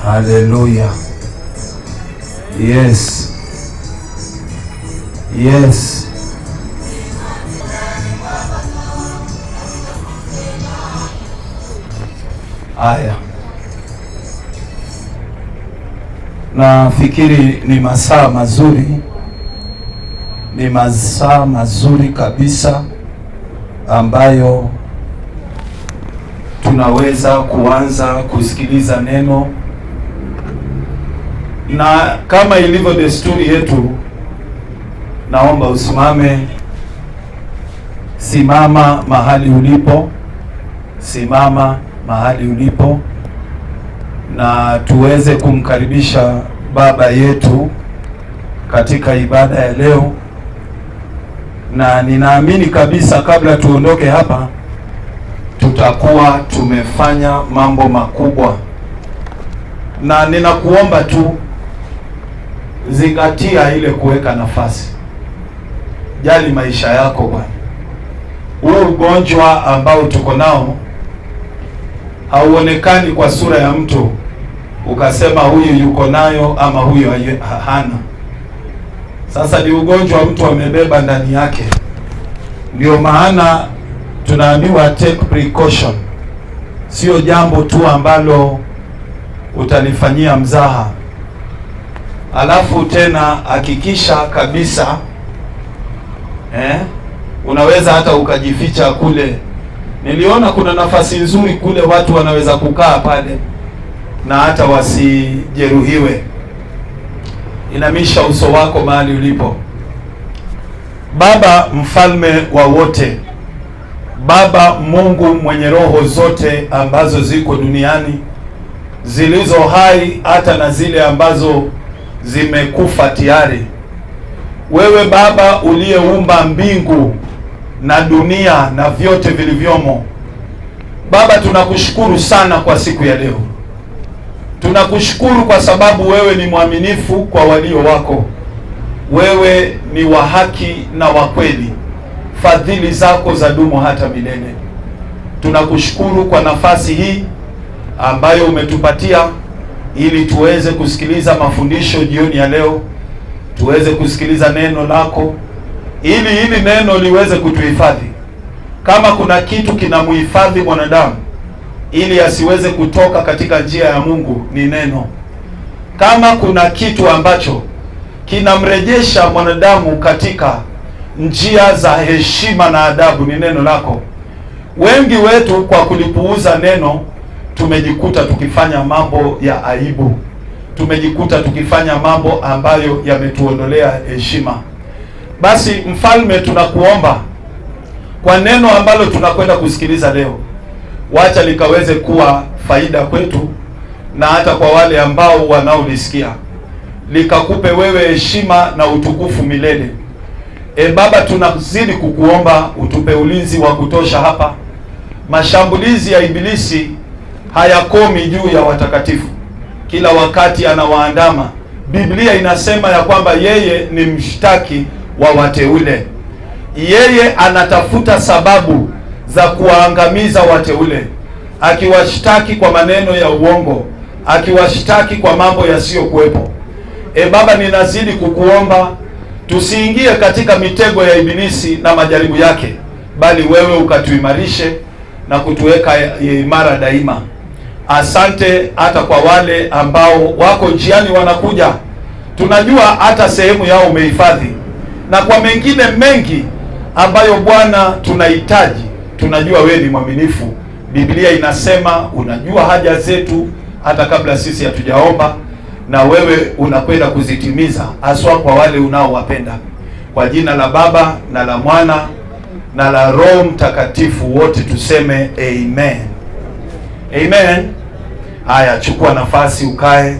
Hallelujah. Yes. Yes. Haya. Nafikiri ni masaa mazuri. Ni masaa mazuri kabisa ambayo tunaweza kuanza kusikiliza neno, na kama ilivyo desturi yetu, naomba usimame. Simama mahali ulipo, simama mahali ulipo, na tuweze kumkaribisha baba yetu katika ibada ya leo. Na ninaamini kabisa kabla tuondoke hapa tutakuwa tumefanya mambo makubwa, na ninakuomba tu zingatia ile kuweka nafasi. Jali maisha yako bwana. Huu ugonjwa ambao tuko nao hauonekani kwa sura ya mtu ukasema huyu yuko nayo ama huyu hana. Sasa ni ugonjwa mtu amebeba ndani yake. Ndio maana tunaambiwa take precaution. Sio jambo tu ambalo utalifanyia mzaha. Alafu tena hakikisha kabisa unaweza hata ukajificha kule. Niliona kuna nafasi nzuri kule, watu wanaweza kukaa pale na hata wasijeruhiwe. Inamisha uso wako mahali ulipo. Baba mfalme wa wote, Baba Mungu mwenye roho zote ambazo ziko duniani, zilizo hai hata na zile ambazo zimekufa tayari. Wewe Baba uliyeumba mbingu na dunia na vyote vilivyomo, Baba tunakushukuru sana kwa siku ya leo. Tunakushukuru kwa sababu wewe ni mwaminifu kwa walio wako. Wewe ni wa haki na wa kweli. Fadhili zako za dumu hata milele. Tunakushukuru kwa nafasi hii ambayo umetupatia ili tuweze kusikiliza mafundisho jioni ya leo. Tuweze kusikiliza neno lako ili hili neno liweze kutuhifadhi. Kama kuna kitu kinamhifadhi mwanadamu ili asiweze kutoka katika njia ya Mungu, ni neno. Kama kuna kitu ambacho kinamrejesha mwanadamu katika njia za heshima na adabu, ni neno lako. Wengi wetu kwa kulipuuza neno tumejikuta tukifanya mambo ya aibu. Tumejikuta tukifanya mambo ambayo yametuondolea heshima. Basi mfalme, tunakuomba kwa neno ambalo tunakwenda kusikiliza leo, wacha likaweze kuwa faida kwetu na hata kwa wale ambao wanaolisikia. Likakupe wewe heshima na utukufu milele. Baba, tunazidi kukuomba utupe ulinzi wa kutosha hapa. Mashambulizi ya ibilisi hayakomi juu ya watakatifu. Kila wakati anawaandama. Biblia inasema ya kwamba yeye ni mshtaki wa wateule. Yeye anatafuta sababu za kuwaangamiza wateule, akiwashtaki kwa maneno ya uongo, akiwashtaki kwa mambo yasiyokuwepo. Baba, ninazidi kukuomba tusiingie katika mitego ya ibilisi na majaribu yake, bali wewe ukatuimarishe na kutuweka imara daima. Asante hata kwa wale ambao wako njiani wanakuja. Tunajua hata sehemu yao umehifadhi, na kwa mengine mengi ambayo Bwana tunahitaji, tunajua wewe ni mwaminifu. Biblia inasema unajua haja zetu hata kabla sisi hatujaomba, na wewe unakwenda kuzitimiza, haswa kwa wale unaowapenda. Kwa jina la Baba na la Mwana na la Roho Mtakatifu, wote tuseme amen. Amen. Haya, chukua nafasi ukae.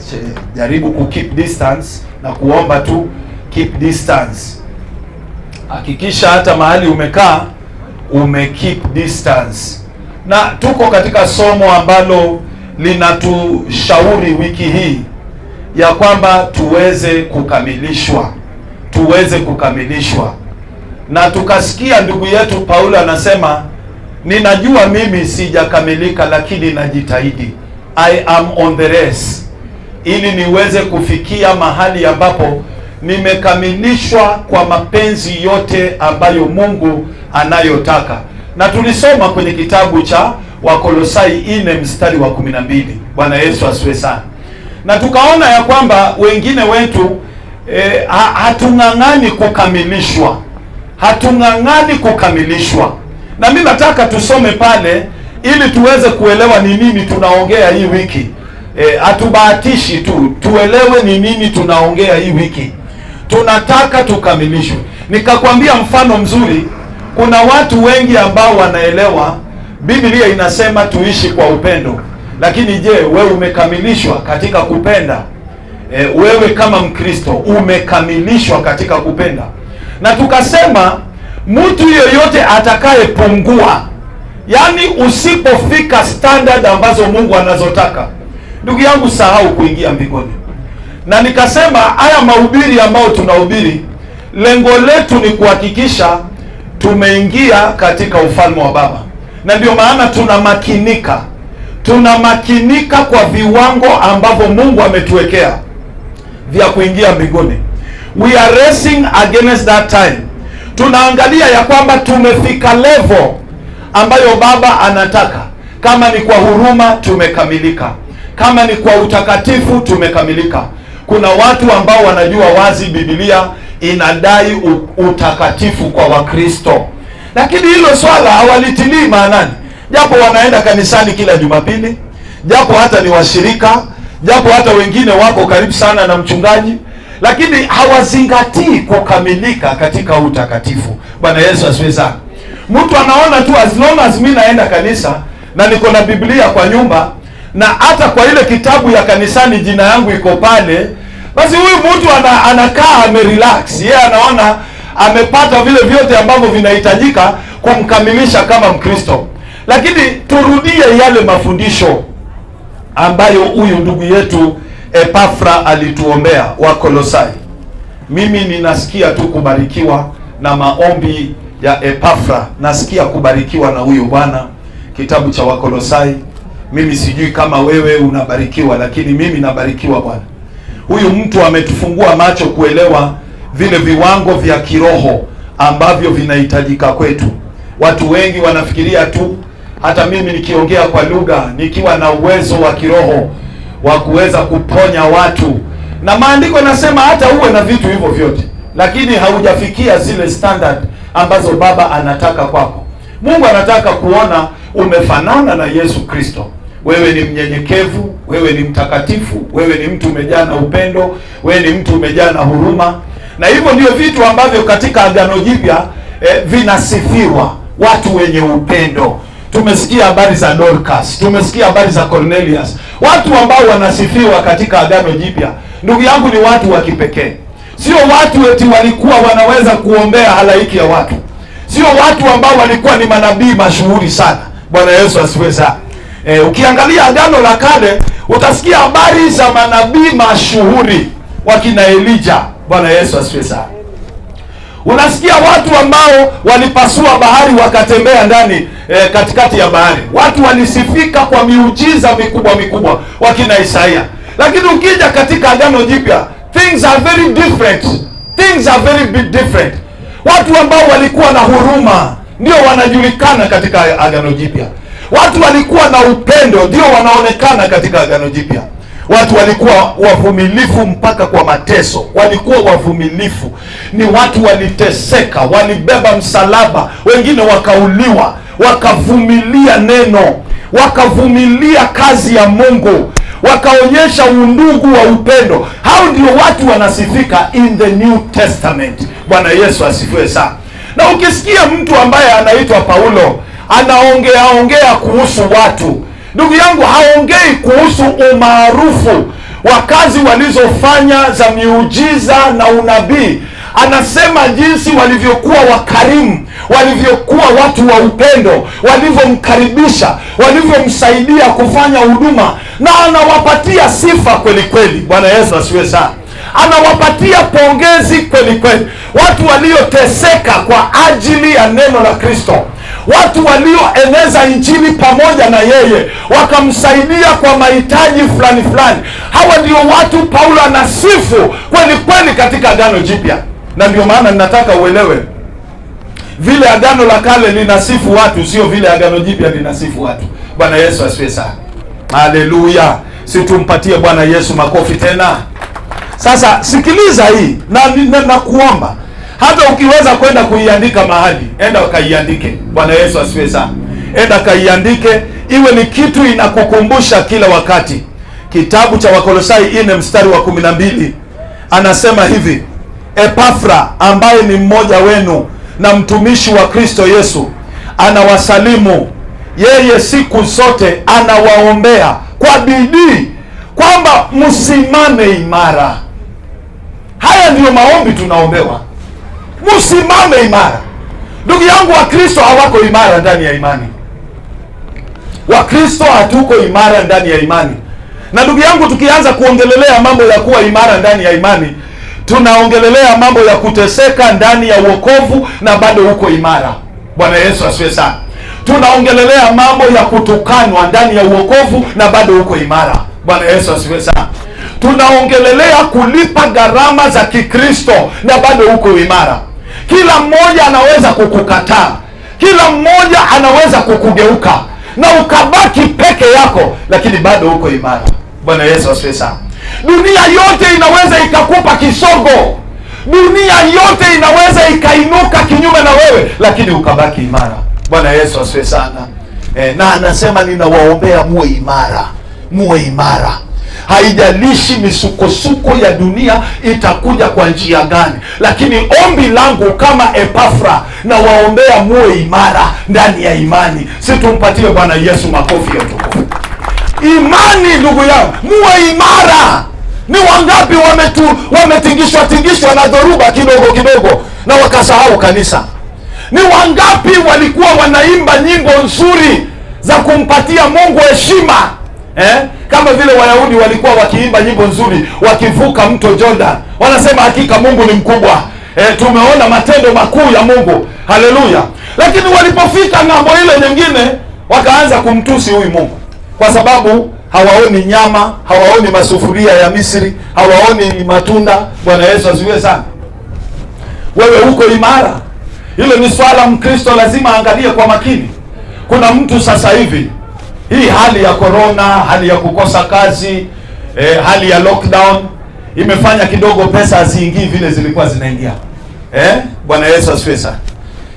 Jaribu ku keep distance na kuomba tu keep distance. Hakikisha hata mahali umekaa ume keep distance. Na tuko katika somo ambalo linatushauri wiki hii ya kwamba tuweze kukamilishwa. Na tukasikia ndugu yetu Paulo anasema, ninajua mimi sijakamilika lakini najitahidi. I am on the race. ili niweze kufikia mahali ambapo nimekamilishwa kwa mapenzi yote ambayo Mungu anayotaka. Na tulisoma kwenye kitabu cha Wakolosai 4 mstari wa 12. Bwana Yesu asiwe sana. Na tukaona ya kwamba wengine wetu hatung'ang'ani kukamilishwa. Hatung'ang'ani kukamilishwa. Na mimi nataka tusome pale ili tuweze kuelewa ni nini tunaongea hii wiki. Hatubahatishi tu, tuelewe ni nini tunaongea hii wiki. Tunataka tukamilishwe. Nikakwambia mfano mzuri, kuna watu wengi ambao wanaelewa Biblia inasema tuishi kwa upendo. Lakini je, wewe umekamilishwa katika kupenda? Wewe kama Mkristo umekamilishwa katika kupenda? Na tukasema mtu yeyote atakayepungua, yani usipofika standard ambazo Mungu anazotaka, ndugu yangu, sahau kuingia mbinguni. Na nikasema haya mahubiri ambayo tunahubiri, lengo letu ni kuhakikisha tumeingia katika ufalme wa Baba. Na ndio maana tunamakinika kwa viwango ambavyo Mungu ametuwekea vya kuingia mbinguni. We are racing against that time. Tunaangalia ya kwamba tumefika level ambayo Baba anataka. Kama ni kwa huruma tumekamilika, kama ni kwa utakatifu tumekamilika. Kuna watu ambao wanajua wazi Biblia inadai utakatifu kwa Wakristo, lakini hilo swala hawalitilii maanani, japo wanaenda kanisani kila Jumapili, japo hata ni washirika, japo hata wengine wako karibu sana na mchungaji, lakini hawazingatii kukamilika katika utakatifu. Bwana Yesu asifiwe sana. Mtu anaona tu as long as mimi naenda kanisa na niko na Biblia kwa nyumba na hata kwa ile kitabu ya kanisani jina yangu iko pale, basi huyu mtu anakaa amerelax. Yeye anaona amepata vile vyote ambavyo vinahitajika kumkamilisha kama Mkristo. Lakini turudie yale mafundisho ambayo huyu ndugu yetu Epafra alituombea wa Kolosai. Mimi ninasikia tu kubarikiwa na maombi ya Epafra, nasikia kubarikiwa na huyu bwana. Kitabu cha Wakolosai, mimi sijui kama wewe unabarikiwa, lakini mimi nabarikiwa bwana. Huyu mtu ametufungua macho kuelewa vile viwango vya kiroho ambavyo vinahitajika kwetu. Watu wengi wanafikiria tu, hata mimi nikiongea kwa lugha, nikiwa na uwezo wa kiroho wa kuweza kuponya watu, na maandiko nasema hata uwe na vitu hivyo vyote, lakini haujafikia zile standard ambazo Baba anataka kwako. Mungu anataka kuona umefanana na Yesu Kristo. Wewe ni mnyenyekevu, wewe ni mtakatifu, wewe ni mtu umejaa na upendo, wewe ni mtu umejaa na huruma. Na hivyo ndio vitu ambavyo katika Agano Jipya vinasifiwa, watu wenye upendo. Tumesikia habari za Dorcas, tumesikia habari za Cornelius, watu ambao wanasifiwa katika Agano Jipya. Ndugu yangu, ni watu wa kipekee. Sio watu eti walikuwa wanaweza kuombea halaiki ya watu, sio watu ambao walikuwa ni manabii mashuhuri sana. Bwana Yesu asifiwe sana. Ukiangalia Agano la Kale utasikia habari za manabii mashuhuri wakina Elijah. Bwana Yesu asifiwe sana. Unasikia watu ambao walipasua bahari wakatembea ndani katikati ya bahari. Watu walisifika kwa miujiza mikubwa mikubwa wakina Isaia. Lakini ukija katika Agano Jipya, things are very different. Things are very big different. Watu ambao walikuwa na huruma ndio wanajulikana katika Agano Jipya. Watu walikuwa na upendo ndio wanaonekana katika Agano Jipya. Watu walikuwa wavumilifu mpaka kwa mateso, walikuwa wavumilifu. Ni watu waliteseka, walibeba msalaba, wengine wakauliwa, wakavumilia neno, wakavumilia kazi ya Mungu, wakaonyesha undugu wa upendo. Hao ndio watu wanasifika in the New Testament. Bwana Yesu asifiwe sana. Na ukisikia mtu ambaye anaitwa Paulo anaongea kuhusu watu, ndugu yangu, haongei kuhusu umaarufu wa kazi walizofanya za miujiza na unabii. Anasema jinsi walivyokuwa wakarimu, walivyokuwa watu wa upendo, walivyomkaribisha, walivyomsaidia kufanya huduma, na anawapatia sifa kweli kweli. Bwana Yesu asifiwe sana. Anawapatia pongezi kweli kweli. Watu walioteseka kwa ajili ya neno la Kristo, watu walioeneza injili pamoja na yeye, wakamsaidia kwa mahitaji fulani fulani. Hawa ndio watu Paulo anasifu kweli kweli katika Agano Jipya. Na ndio maana ninataka uelewe, vile Agano la Kale linasifu watu sio vile Agano Jipya linasifu watu. Bwana Yesu asifiwe sana. Haleluya. Situmpatie Bwana Yesu makofi tena. Sasa sikiliza hii na kuomba, hata ukiweza kwenda kuiandika mahali, enda ukaiandike. Bwana Yesu asifiwe sana. Enda kaiandike, iwe ni kitu inakukumbusha kila wakati. Kitabu cha Wakolosai 4 mstari wa 12 anasema hivi: Epafra ambaye ni mmoja wenu na mtumishi wa Kristo Yesu anawasalimu. Yeye siku zote anawaombea kwa bidii kwamba msimame imara. Haya ndiyo maombi tunaombewa, msimame imara. Ndugu yangu, Wakristo hawako imara ndani ya imani. Wakristo hatuko imara ndani ya imani. Na ndugu yangu, tukianza kuongelelea mambo ya kuwa imara ndani ya imani, tunaongelelea mambo ya kuteseka ndani ya wokovu na bado uko imara. Bwana Yesu asifiwe sana. Tunaongelelea mambo ya kutukanwa ndani ya wokovu na bado uko imara. Bwana Yesu asifiwe sana. Tunaongelelea kulipa gharama za Kikristo na bado uko imara. Kila mmoja anaweza kukukataa, kila mmoja anaweza kukugeuka na ukabaki peke yako, lakini bado uko imara. Bwana Yesu asifiwe sana. Dunia yote inaweza ikakupa kisogo, dunia yote inaweza ikainuka kinyume na wewe, lakini ukabaki imara. Bwana Yesu asifiwe sana. Na anasema ninawaombea muwe imara, muwe imara. Haijalishi misukosuko ya dunia itakuja kwa njia gani, lakini ombi langu kama Epafra, na waombea muwe imara ndani ya imani. Situmpatie Bwana Yesu makofi ya utukufu. Imani, ndugu yangu, muwe imara. Ni wangapi wametingishwa na dhoruba kidogo kidogo na wakasahau kanisa? Ni wangapi walikuwa wanaimba nyimbo nzuri za kumpatia Mungu heshima, kama vile Wayahudi walikuwa wakiimba nyimbo nzuri wakivuka mto Jordan, wanasema hakika Mungu ni mkubwa, tumeona matendo makuu ya Mungu, haleluya. Lakini walipofika ng'ambo ile nyingine, wakaanza kumtusi huyu Mungu, kwa sababu hawaoni nyama, hawaoni masufuria ya Misri, hawaoni matunda. Bwana Yesu asifiwe sana. Wewe uko imara? Hilo ni swala Mkristo lazima angalie kwa makini. Kuna mtu sasa hivi, hii hali ya corona, hali ya kukosa kazi, hali ya lockdown imefanya kidogo pesa haziingii vile zilikuwa zinaingia. Bwana Yesu asifiwe sana.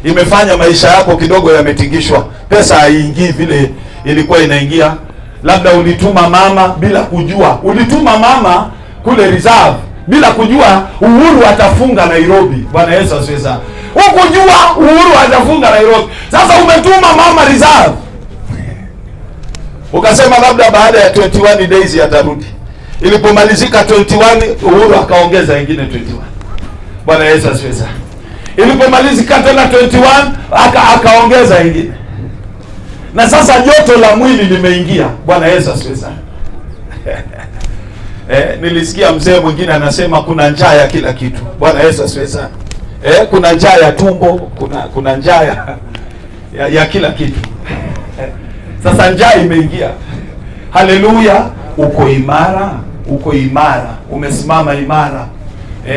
Imefanya maisha yako kidogo yametingishwa, pesa haiingii vile ilikuwa inaingia. Labda ulituma mama bila kujua, ulituma mama kule reserve bila kujua Uhuru atafunga Nairobi. Bwana Yesu asifiwe sana. Hukujua Uhuru atafunga Nairobi, sasa umetuma mama reserve, ukasema labda baada ya 21 days atarudi. Ilipomalizika 21, Uhuru akaongeza wengine 21. Bwana Yesu asifiwe sana. Ilipomalizika tena 21, akaongeza wengine. Na sasa joto la mwili limeingia. Bwana Yesu asifiwe sana. Nilisikia mzee mwingine anasema kuna njaa ya kila kitu. Bwana Yesu asifiwe sana. Kuna njaa ya tumbo, kuna njaa ya kila kitu. Sasa njaa imeingia. Haleluya. Uko imara, uko imara, umesimama imara.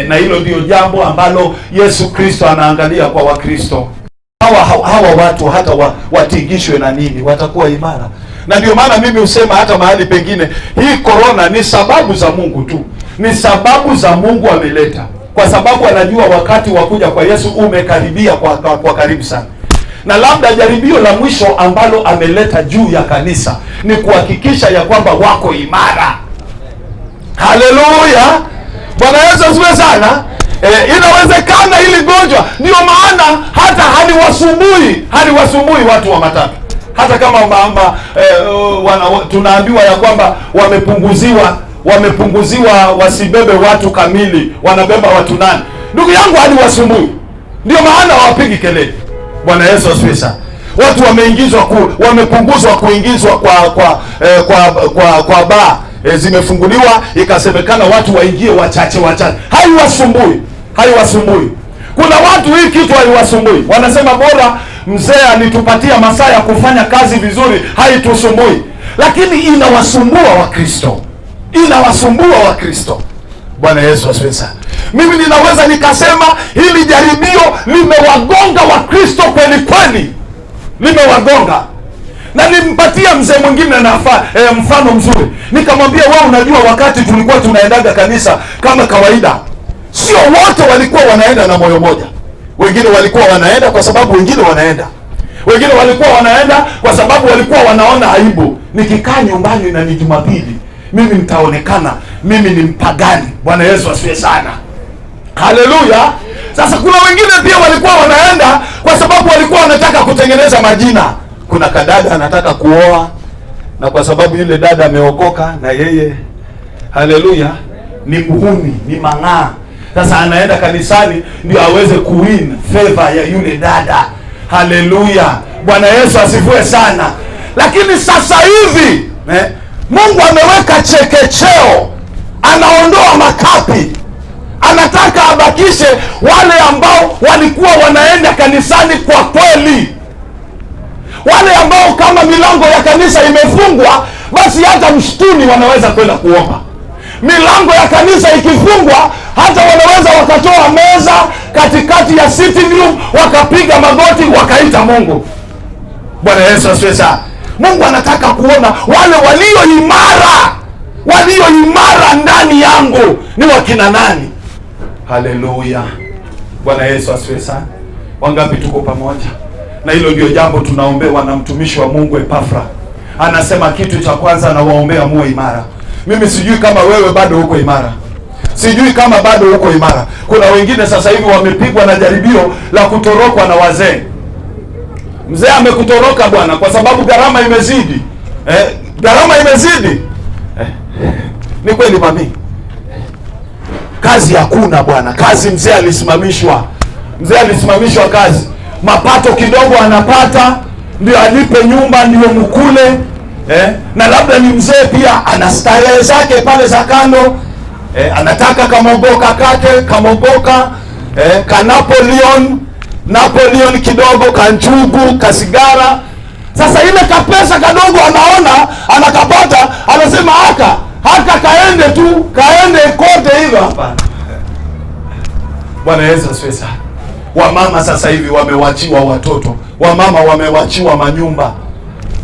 Na hilo ndio jambo ambalo Yesu Kristo anaangalia kwa Wakristo. Hawa watu hata watingishwe na nini, watakuwa imara. Na ndio maana mimi husema hata mahali pengine, hii corona ni sababu za Mungu tu, ni sababu za Mungu ameleta, kwa sababu anajua wakati wa kuja kwa Yesu umekaribia kwa karibu sana. Na labda jaribio la mwisho ambalo ameleta juu ya kanisa ni kuhakikisha ya kwamba wako imara. Haleluya. Bwana Yesu asifiwe sana. Inawezekana hili gonjwa, ndio maana hata haliwasumbui watu wa matatu. Hata kama tunaambiwa ya kwamba wamepunguziwa wasibebe watu kamili, wanabeba watu 8. Ndugu yangu, haliwasumbui, ndio maana hawapigi kelele. Bwana Yesu asifiwe sana. Watu wamepunguzwa kuingizwa kwa baa, zimefunguliwa, ikasemekana watu waingie wachache. Haiwasumbui. Kuna watu hii kitu haiwasumbui, wanasema bora mzee alitupatia masaa ya kufanya kazi vizuri, haitusumbui. Lakini inawasumbua Wakristo, inawasumbua Wakristo. Bwana Yesu asifiwe sana. Mimi ninaweza nikasema hili jaribio limewagonga Wakristo kweli kweli, limewagonga. Na nimpatia mzee mwingine mfano mzuri, nikamwambia wewe, unajua wakati tulikuwa tunaendaga kanisa kama kawaida, sio wote walikuwa wanaenda na moyo moja. Wengine walikuwa wanaenda kwa sababu wengine wanaenda, wengine walikuwa wanaenda kwa sababu walikuwa wanaona aibu, nikikaa nyumbani na ni Jumapili mimi nitaonekana mimi ni mpagani. Bwana Yesu asifiwe sana, haleluya. Sasa kuna wengine pia walikuwa wanaenda kwa sababu walikuwa wanataka kutengeneza majina. Kuna kadada anataka kuoa, na kwa sababu yule dada ameokoka na yeye, haleluya, ni muhuni, ni mang'aa. Sasa anaenda kanisani ndio aweze kuwin favor ya yule dada. Haleluya, Bwana Yesu asifiwe sana. Lakini sasa hivi Mungu ameweka chekecheo, anaondoa makapi, anataka abakishe wale ambao walikuwa wanaenda kanisani kwa kweli, wale ambao kama milango ya kanisa imefungwa, basi hata msituni wanaweza kwenda kuomba. Milango ya kanisa ikifungwa, hata wanaweza wakatoa meza katikati ya sitting room, wakapiga magoti, wakaita Mungu. Bwana Yesu asifiwe sana. Mungu anataka kuona wale walio imara ndani yangu ni wakina nani. Haleluya, Bwana Yesu asifiwe sana. Wangapi tuko pamoja? Na hilo ndio jambo tunaombewa na mtumishi wa Mungu Epafra. Anasema kitu cha kwanza, na waombea muwe imara. Mimi sijui kama wewe bado uko imara, sijui kama bado uko imara. Kuna wengine sasa hivi wamepigwa na jaribio la kutorokwa na wazee. Mzee amekutoroka bwana, kwa sababu gharama imezidi. Gharama imezidi. Ni kweli mami, kazi hakuna bwana, kazi mzee alisimamishwa. Mzee alisimamishwa kazi, mapato kidogo anapata, ndio alipe nyumba, ndio mkule. Na labda ni mzee pia ana starehe zake pale za kando. Anataka kamogoka kake, kamogoka, ka Napoleon kidogo, kanjugu, kasigara. Sasa ile kapesa kadogo anaona anakapata, anasema haka kaende tu, kaende kote hivyo. Hapana. Bwana Yesu asifiwe sana. Wamama sasa hivi wamewachiwa watoto, wamama wamewachiwa manyumba.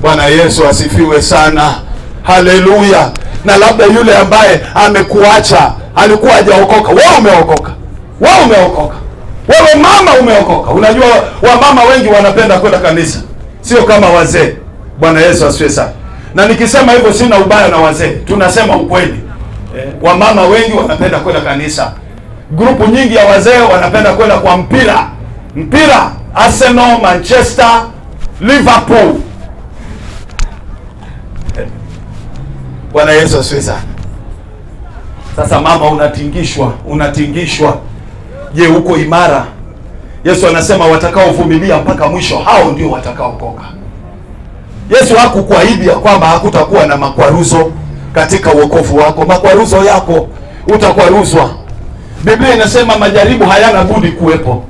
Bwana Yesu asifiwe sana, haleluya. Na labda yule ambaye amekuacha alikuwa hajaokoka, wewe umeokoka, wewe umeokoka, wewe mama umeokoka. Unajua wamama wengi wanapenda kwenda kanisa, sio kama wazee. Bwana Yesu asifiwe sana. Na nikisema hivyo sina ubaya na wazee, tunasema ukweli. Wamama wengi wanapenda kwenda kanisa. Grupu nyingi ya wazee wanapenda kwenda kwa mpira, Arsenal, Manchester, Liverpool. Bwana Yesu asifiwe sana. Sasa mama, unatingishwa. Je, uko imara? Yesu anasema watakaovumilia mpaka mwisho, hao ndio watakaokoka. Yesu hakukuahidi ya kwamba hakutakuwa na makwaruzo katika wokovu wako. Makwaruzo yako utakwaruzwa. Biblia inasema majaribu hayana budi kuwepo.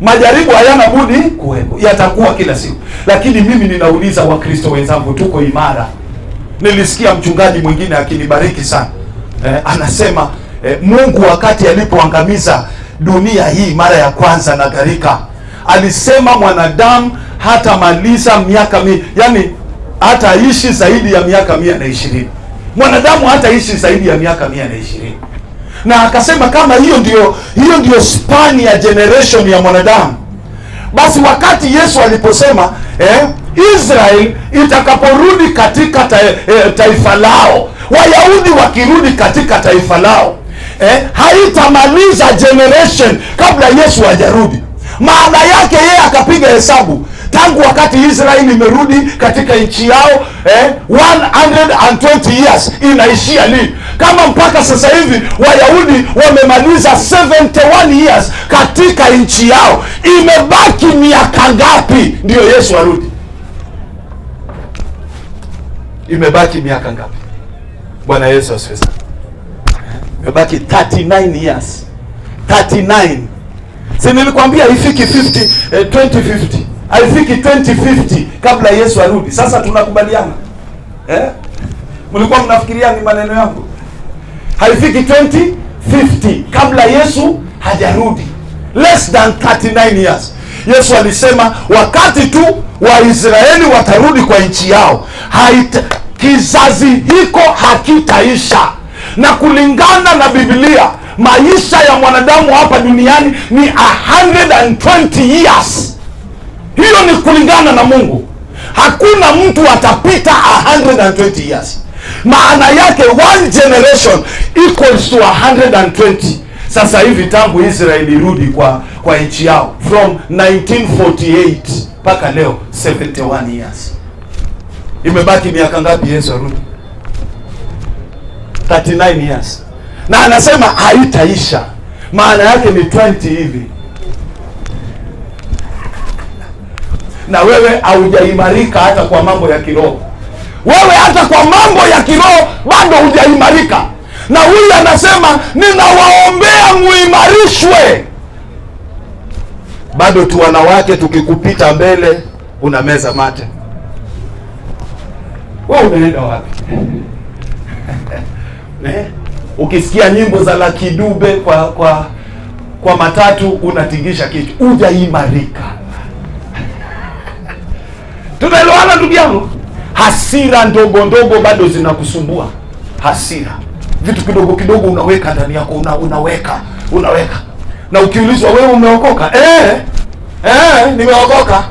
Majaribu hayana budi kuwepo, yatakuwa kila siku. Lakini mimi ninauliza Wakristo wenzangu, tuko imara? Nilisikia mchungaji mwingine akinibariki sana. Anasema Mungu wakati alipoangamiza dunia hii mara ya kwanza na gharika, alisema mwanadamu hatamaliza miaka yani hataishi zaidi ya miaka 120. Mwanadamu hataishi zaidi ya miaka 120. Na akasema kama hiyo ndio span ya generation ya mwanadamu, basi wakati Yesu aliposema Israel itakaporudi katika taifa lao, Wayahudi wakirudi katika taifa lao, haitamaliza generation kabla Yesu hajarudi. Maana yake yeye akapiga hesabu, tangu wakati Israeli imerudi katika nchi yao 120 years inaishia lini? Kama mpaka sasa hivi Wayahudi wamemaliza 71 years katika nchi yao, imebaki miaka ngapi ndio Yesu arudi? Imebaki miaka ngapi? Bwana Yesu asifiwe. Imebaki 39 years. 39. Si nilikwambia ifiki 2050. haifiki 2050 kabla Yesu arudi. Sasa tunakubaliana mlikuwa mnafikiria ni maneno yangu? Haifiki 2050 kabla Yesu hajarudi, less than 39 years. Yesu alisema wakati tu Waisraeli watarudi kwa nchi yao, kizazi hiko hakitaisha. Na kulingana na Biblia, maisha ya mwanadamu hapa duniani ni 120 years. Hiyo ni kulingana na Mungu. Hakuna mtu atapita 120 years. Maana yake one generation equals to 120. Sasa hivi tangu Israeli rudi kwa nchi yao from 1948 mpaka leo 71 years. Imebaki miaka ngapi Yesu arudi? 39 years. Na anasema haitaisha. Maana yake ni 20 hivi. Na wewe haujaimarika hata kwa mambo ya kiroho. Wewe hata kwa mambo ya kiroho bado hujaimarika. Na huyu anasema ninawaombea muimarishwe. Bado tu wanawake tukikupita mbele unameza mate. Wewe unaenda wapi? Ukisikia nyimbo za Lucky Dube kwa matatu unatingisha kichwa. Hujaimarika. Tunaelewana ndugu yangu? Hasira ndogo ndogo bado zinakusumbua. Hasira. Vitu kidogo kidogo unaweka ndani yako, unaweka. Na ukiulizwa wewe umeokoka? Nimeokoka.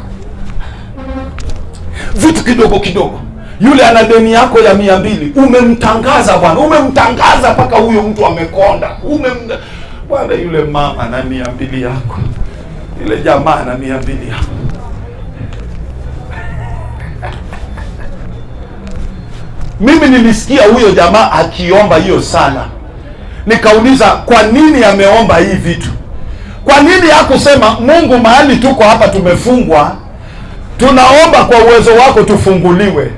Vitu kidogo kidogo. Yule ana deni yako ya 200, umemtangaza bwana. Umemtangaza mpaka huyo mtu amekonda. Bwana, yule mama na 200 yako. Yule jamaa na 200 yako. Mimi nilisikia huyo jamaa akiomba hiyo sala. Nikauliza kwa nini ameomba hii vitu? Kwa nini hakusema Mungu, mahali tuko hapa tumefungwa, tunaomba kwa uwezo wako tufunguliwe?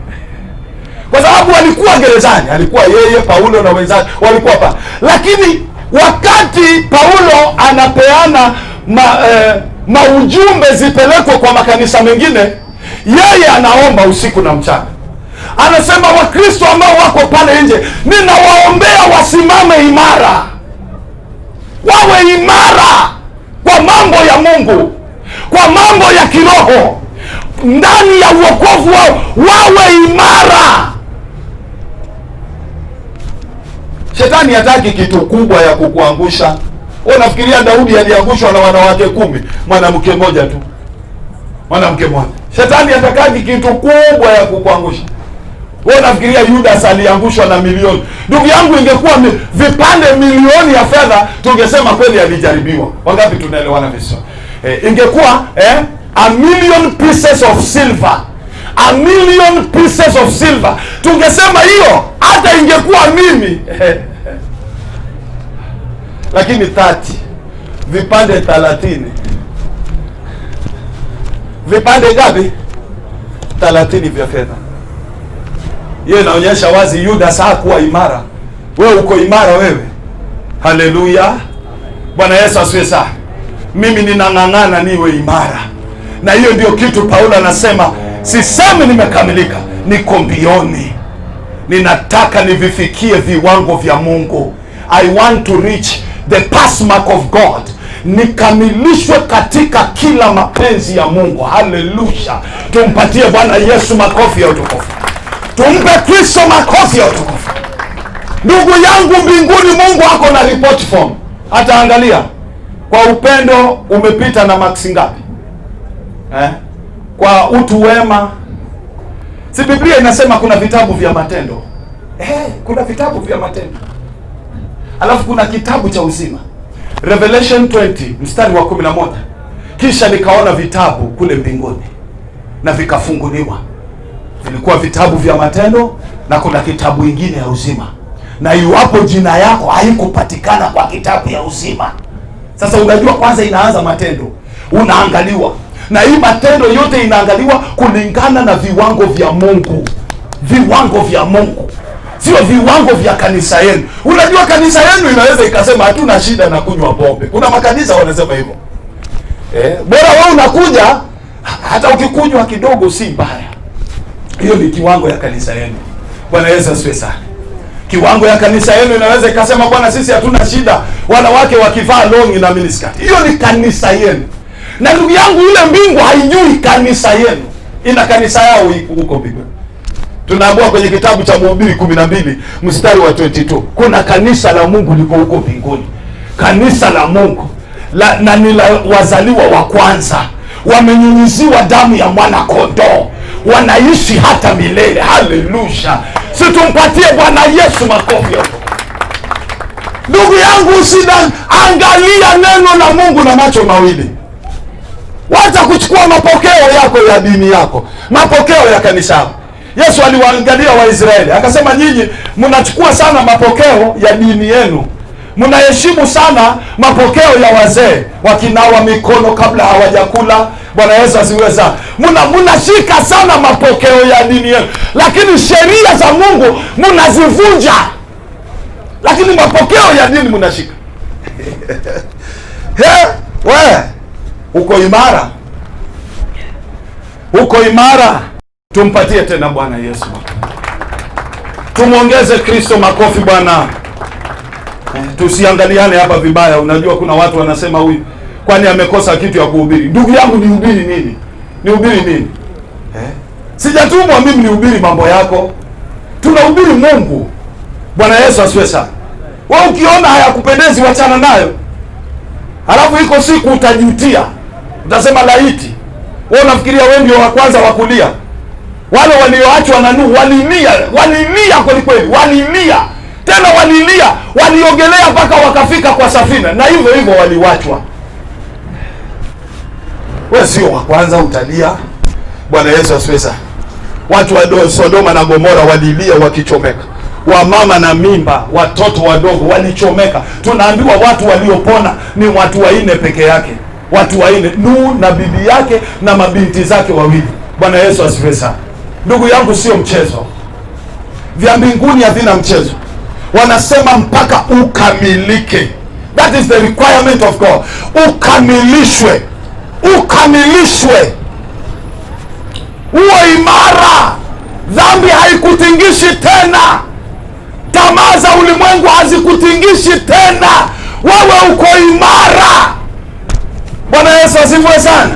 Kwa sababu walikuwa gerezani, alikuwa yeye, Paulo na wenzake walikuwa hapa. Lakini wakati Paulo anapeana maujumbe zipelekwe kwa makanisa mengine, yeye anaomba usiku na mchana. Anasema Wakristo ambao wako pale nje, ninawaombea wasimame imara. Wawe imara kwa mambo ya Mungu, kwa mambo ya kiroho, ndani ya wokovu wao wawe imara. Shetani hataki kitu kubwa ya kukuangusha. Unafikiria Daudi aliangushwa na wanawake 10, mwanamke mmoja tu? Mwanamke mmoja. Shetani hataki kitu kubwa ya kukuangusha. Wewe unafikiria Yudas aliangushwa na milioni? Ndugu yangu, ingekuwa vipande milioni ya fedha tungesema kweli alijaribiwa. Wangapi tunaelewana vizuri? Ingekuwa a million pieces of silver. A million pieces of silver. Tungesema hiyo hata ingekuwa mimi. Lakini 30 vipande 30. Vipande ngapi? 30 vya fedha. Hiyo inaonyesha wazi Yudas hakuwa imara. Wewe uko imara wewe. Haleluya. Bwana Yesu asifiwe sana. Mimi ninang'ang'ana niwe imara. Na hiyo ndio kitu Paulo anasema, sisemi nimekamilika, niko mbioni. Ninataka nivifikie viwango vya Mungu. I want to reach the pass mark of God. Nikamilishwe katika kila mapenzi ya Mungu. Haleluya. Tumpatie Bwana Yesu makofi ya utukufu. Tumpe Kristo makofi ya utukufu. Ndugu yangu, mbinguni Mungu ako na report form. Hata angalia, kwa upendo umepita na maksi ngapi? Kwa utu wema. Si Biblia inasema kuna vitabu vya matendo? Kuna vitabu vya matendo. Alafu kuna kitabu cha uzima. Revelation 20 mstari wa 11. Kisha nikaona vitabu kule mbinguni na vikafunguliwa. Vilikuwa vitabu vya matendo na kuna kitabu ingine ya uzima. Na iwapo jina yako haikupatikana kwa kitabu ya uzima. Sasa unajua, kwanza inaanza matendo. Unaangaliwa. Na hii matendo yote inaangaliwa kulingana na viwango vya Mungu. Viwango vya Mungu. Sio viwango vya kanisa yenu. Unajua kanisa yenu inaweza ikasema hatuna shida na kunywa pombe. Kuna makanisa wanasema hivyo. Bora wewe unakuja Hata ukikunywa kidogo si mbaya. Hiyo ni kiwango ya kanisa yenu. Bwana Yesu asifiwe sana. Kiwango ya kanisa yenu inaweza ikasema bwana, sisi hatuna shida wanawake wakivaa longi na miniskirt. Hiyo ni kanisa yenu. Na ndugu yangu, yule mbingu haijui kanisa yenu. Ina kanisa yao huko mbinguni. Tunaambiwa kwenye kitabu cha Mhubiri 12 mstari wa 22, kuna kanisa la Mungu liko huko mbinguni. Kanisa la Mungu na ni la wazaliwa wa kwanza, wamenyunyiziwa damu ya mwana kondoo, wanaishi hata milele. Haleluya! Si tumpatie Bwana Yesu makofi hapo. Ndugu yangu, angalia neno la Mungu na macho mawili. Wacha kuchukua mapokeo yako ya dini yako, mapokeo ya kanisa yako. Yesu aliwaangalia Waisraeli akasema, nyinyi mnachukua sana mapokeo ya dini yenu, mnaheshimu sana mapokeo ya wazee wakinawa mikono kabla hawajakula. Bwana Yesu asifiwe sana. Mnashika sana mapokeo ya dini yenu, lakini sheria za Mungu mnazivunja, lakini mapokeo ya dini mnashika. Wewe uko imara, uko imara. Tumpatie tena Bwana Yesu, tumwongeze Kristo makofi Bwana. Tusiangaliane hapa vibaya. Unajua kuna watu wanasema huyu kwani amekosa kitu ya kuhubiri. Ndugu yangu, nihubiri nini? Nihubiri nini? Sijatumwa mimi nihubiri mambo yako. Tunahubiri Mungu. Bwana Yesu asifiwe sana. Wewe ukiona hayakupendezi wachana nayo. Halafu iko siku utajutia. Utasema laiti. Wewe unafikiria wewe ndio wa kwanza wa kulia? Wale walioachwa na Nuhu walilia kweli kweli, walilia. Tena walilia, waliogelea mpaka wakafika kwa safina, na hivyo hivyo waliwachwa. Wewe sio wa kwanza utalia. Bwana Yesu asifiwe sana. Watu wa Sodoma na Gomora walilia wakichomeka. Wamama na mimba, watoto wadogo walichomeka. Tunaambiwa watu waliopona ni watu 4 peke yake. Watu 4, Nuhu na bibi yake na mabinti zake 2. Bwana Yesu asifiwe sana. Ndugu yangu, sio mchezo. Vya mbinguni havina mchezo. Wanasema mpaka ukamilike. That is the requirement of God. Ukamilishwe. Ukamilishwe. Uwe imara. Dhambi haikutingishi tena. Tamaa za ulimwengu hazikutingishi tena. Wewe uko imara. Bwana Yesu asifiwe sana.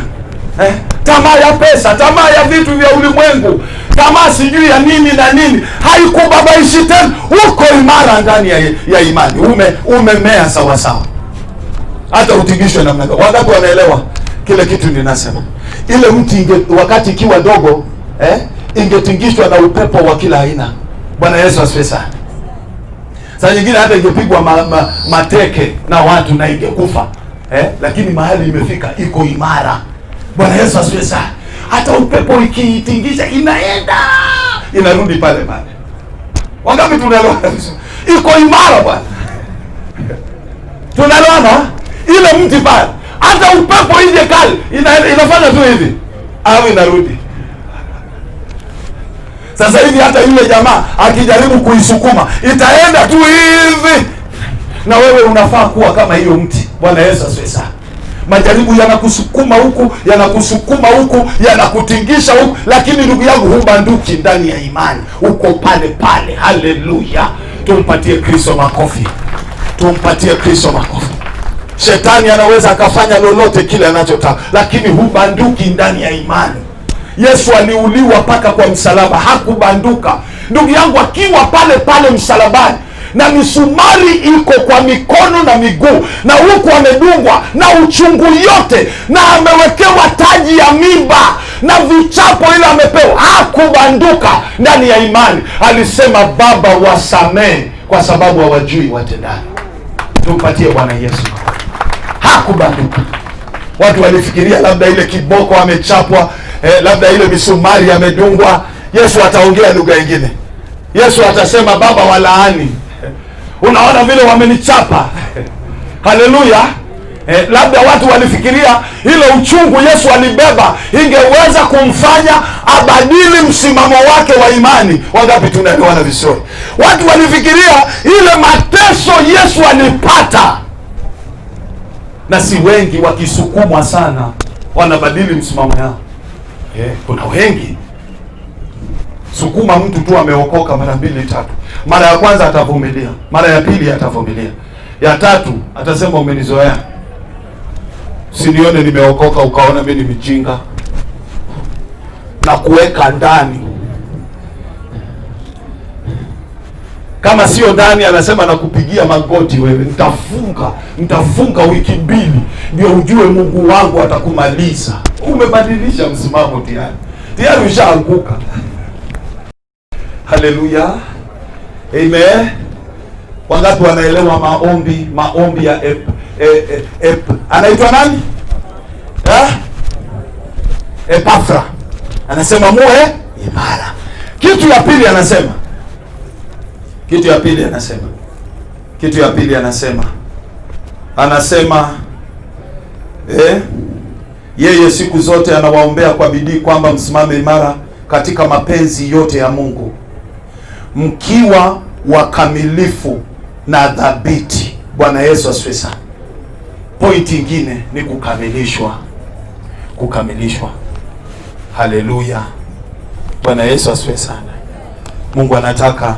Tamaa ya pesa, tamaa ya vitu vya ulimwengu, tamaa sijui ya nini na nini haikubabaishi tena. Uko imara ndani ya imani. Umemea sawa sawa. Hata utingishwe namna gani. Wangapi wanaelewa kile kitu ninasema? Ile mti wakati ikiwa dogo ingetingishwa na upepo wa kila aina. Bwana Yesu asifiwe sana. Saa nyingine hata ingepigwa mateke na watu na ingekufa. Lakini mahali imefika iko imara. Bwana Yesu asifiwe sana. Hata upepo ikiitingisha inaenda, inarudi pale pale. Wangapi tunaelewa? Iko imara bwana. Tunaelewana? Ile mti pale, hata upepo ije kali, inafanya tu hivi au inarudi. Sasa hivi hata yule jamaa akijaribu kuisukuma itaenda tu hivi, na wewe unafaa kuwa kama hiyo mti. Bwana Yesu asifiwe sana. Majaribu yanakusukuma huku, yanakusukuma huku, yanakutingisha huku, lakini ndugu yangu hubanduki ndani ya imani. Uko pale pale. Haleluya. Tumpatie Kristo makofi. Tumpatie Kristo makofi. Shetani anaweza akafanya lolote kile anachotaka, lakini hubanduki ndani ya imani. Yesu aliuliwa paka kwa msalaba, hakubanduka. Ndugu yangu, akiwa pale pale msalabani na misumari iko kwa mikono na miguu, na huku amedungwa na uchungu yote, na amewekewa taji ya miba na vichapo ile amepewa, hakubanduka ndani ya imani. Alisema, Baba wasamehe kwa sababu hawajui watendalo. Tumpatie Bwana Yesu. Hakubanduka. Watu walifikiria labda ile kiboko amechapwa, labda ile misumari amedungwa, Yesu ataongea lugha nyingine. Yesu atasema, Baba walaani, unaona vile wamenichapa. Haleluya. Labda watu walifikiria ile uchungu Yesu alibeba ingeweza kumfanya abadili msimamo wake wa imani. Wangapi tunaelewana vizuri? Watu walifikiria ile mateso Yesu alipata, na si wengi wakisukumwa sana wanabadili msimamo yao. Kuna wengi. Sukuma mtu tu ameokoka mara 2 3. Mara ya kwanza atavumilia, mara ya pili atavumilia, ya tatu atasema umenizoea. Usinione nimeokoka ukaona mimi ni mjinga, na kuweka ndani. Kama sio ndani, anasema nakupigia magoti wewe, nitafunga wiki 2 ndio ujue Mungu wangu atakumaliza. Umebadilisha msimamo tayari ushaanguka. Haleluya, amen. Wangapi wanaelewa maombi ya anaitwa nani? Epafra. Anasema muwe imara. Kitu ya pili anasema yeye siku zote anawaombea kwa bidii kwamba msimame imara katika mapenzi yote ya Mungu, mkiwa wakamilifu na dhabiti. Bwana Yesu asifiwe sana. Pointi ingine ni kukamilishwa. Haleluya, Bwana Yesu asifiwe sana. Mungu anataka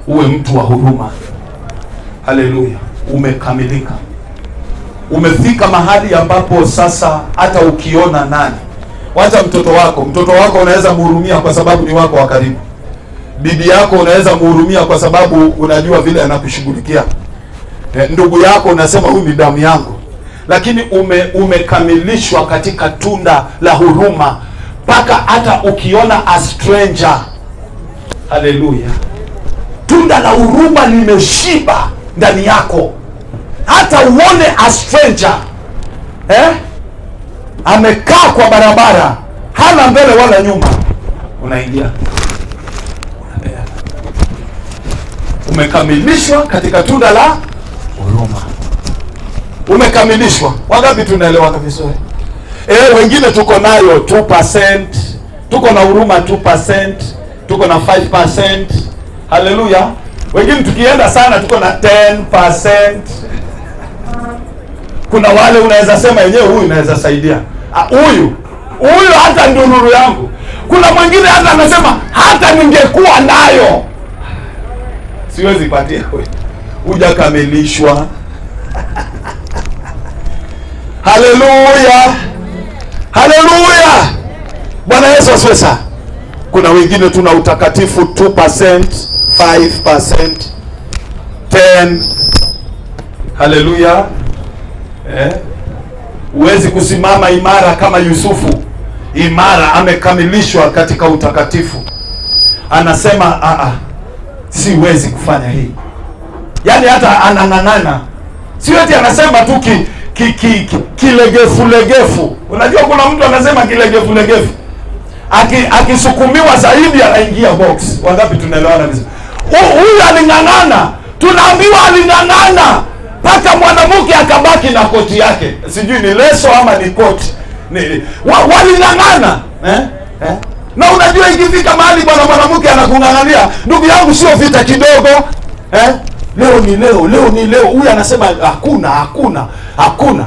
uwe mtu wa huruma. Haleluya, umekamilika, umefika mahali ambapo sasa hata ukiona nani, wacha mtoto wako unaweza mhurumia kwa sababu ni wako wa karibu. Bibi yako unaweza mhurumia kwa sababu unajua vile anakushughulikia. Ndugu yako unasema huyu ni damu yangu. Lakini umekamilishwa katika tunda la huruma, mpaka hata ukiona a stranger. Haleluya, tunda la huruma limeshiba ndani yako. Hata uone a stranger amekaa kwa barabara, hana mbele wala nyuma, unaingia, unapeana. Umekamilishwa katika tunda la huruma. Umekamilishwa. Wangapi tunaelewana vizuri? Wengine tuko nayo 2%, tuko na huruma 2%, tuko na 5%. Haleluya. Wengine tukienda sana tuko na 10%. Kuna wale unaweza sema yenyewe huyu inaweza saidia. Huyu hata ndio nuru yangu. Kuna mwingine hata anasema hata ningekuwa nayo siwezi patia wewe. Hujakamilishwa. Haleluya. Haleluya. Bwana Yesu asifiwe sana. Kuna wengine tuna utakatifu 2%, 5%, 10. Haleluya. Huwezi kusimama imara kama Yusufu. Imara, amekamilishwa katika utakatifu. Anasema siwezi kufanya hii. Yaani hata anang'ang'ana. Sio eti anasema tu kilegefu. Unajua kuna mtu anasema kilegefu. Akisukumiwa zaidi anaingia box. Wangapi tunaelewana vizuri? Huyu aling'ang'ana. Tunaambiwa aling'ang'ana mpaka mwanamke akabaki na koti yake. Sijui ni leso ama ni koti. Waling'ang'ana. Na unajua ikifika mahali bwana mwanamke anakung'ang'ania, ndugu yangu, sio vita kidogo. Leo ni leo. Huyu anasema hakuna.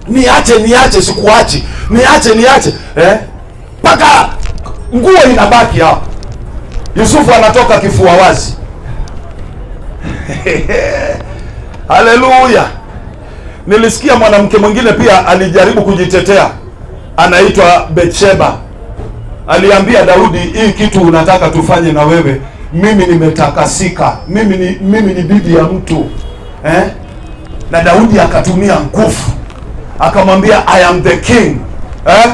Niache sikuachi. Niache. Mpaka nguo inabaki hapo. Yusufu anatoka kifua wazi. Haleluya. Nilisikia mwanamke mwingine pia alijaribu kujitetea, anaitwa Betsheba. Aliambia Daudi, hii kitu unataka tufanye na wewe, mimi nimetakasika, mimi ni bibi ya mtu. Na Daudi akatumia nguvu, akamwambia I am the king.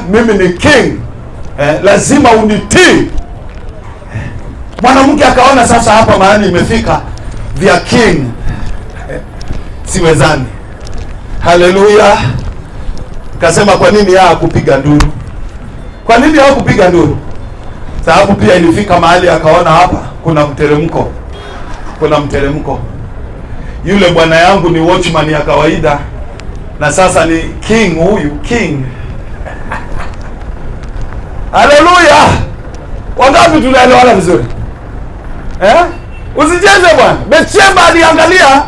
Mimi ni king. Lazima unitii. Mwanamke akaona sasa hapa mahali imefika, vya king siwezani. Haleluya. Kasema kwa nini hakupiga nduru? Kwa nini hakupiga nduru? Sababu pia ilifika mahali akaona hapa kuna mteremko. Yule bwana yangu ni watchman ya kawaida, na sasa ni king, huyu king. Haleluya. Wangapi tunaelewana vizuri? Usicheze bwana. Betsheba aliangalia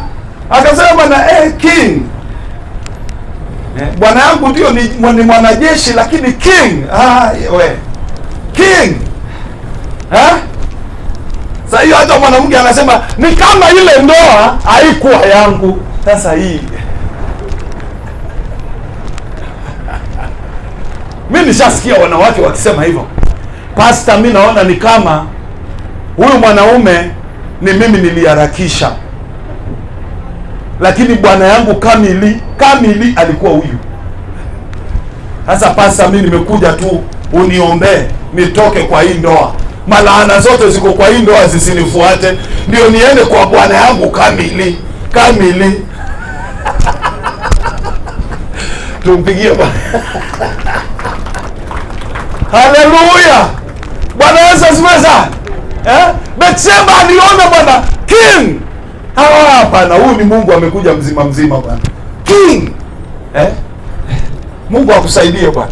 akasema bwana king. Bwana yangu ndio ni mwanajeshi, lakini king. We king. Sasa hiyo hata mwanamke anasema ni kama ile ndoa haikuwa yangu. Sasa hii mimi nishasikia wanawake wakisema hivyo, pastor, mimi naona ni kama huyu mwanaume ni mimi niliharakisha, lakini bwana yangu kamili alikuwa huyu. Sasa pastor, mimi nimekuja tu uniombee nitoke kwa hii ndoa, malaana zote ziko kwa hii ndoa zisinifuate, ndio niende kwa bwana yangu kamili. Tumpigie Bwana. Haleluya. Bwana Yesu asifiwe sana. Betseba aliona bwana king. Hapana, huyu ni Mungu amekuja mzima bwana. King. Mungu akusaidie bwana.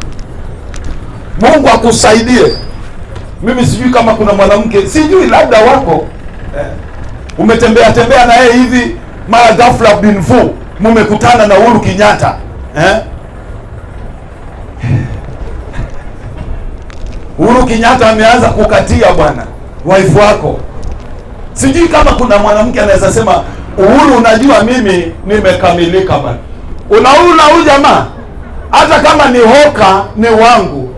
Mungu akusaidie. Mimi sijui kama kuna mwanamke, sijui labda wako umetembea na yeye hivi, mara ghafla bin vu mmekutana na Uhuru Kenyatta. Uhuru Kenyatta ameanza kukatia bwana wife wako. Sijui kama kuna mwanamke anaweza sema, Uhuru, unajua mimi nimekamilika bwana. Unaona huyu jamaa hata kama ni hoka ni wangu.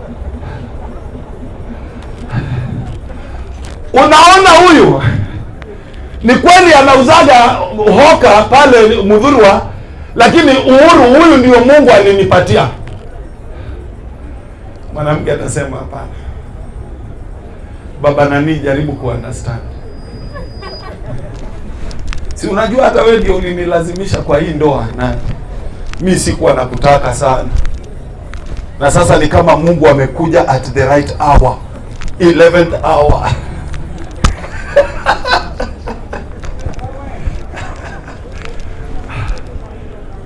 Unaona huyu ni kweli anauzaga hoka pale Mudhurwa, lakini Uhuru huyu ndio Mungu alinipatia. Mwanamke atasema hapana. Baba nani, jaribu ku understand. Si unajua hata wewe ndio ulinilazimisha kwa hii ndoa, na mimi sikuwa nakutaka sana. Na sasa ni kama Mungu amekuja at the right hour, 11th hour.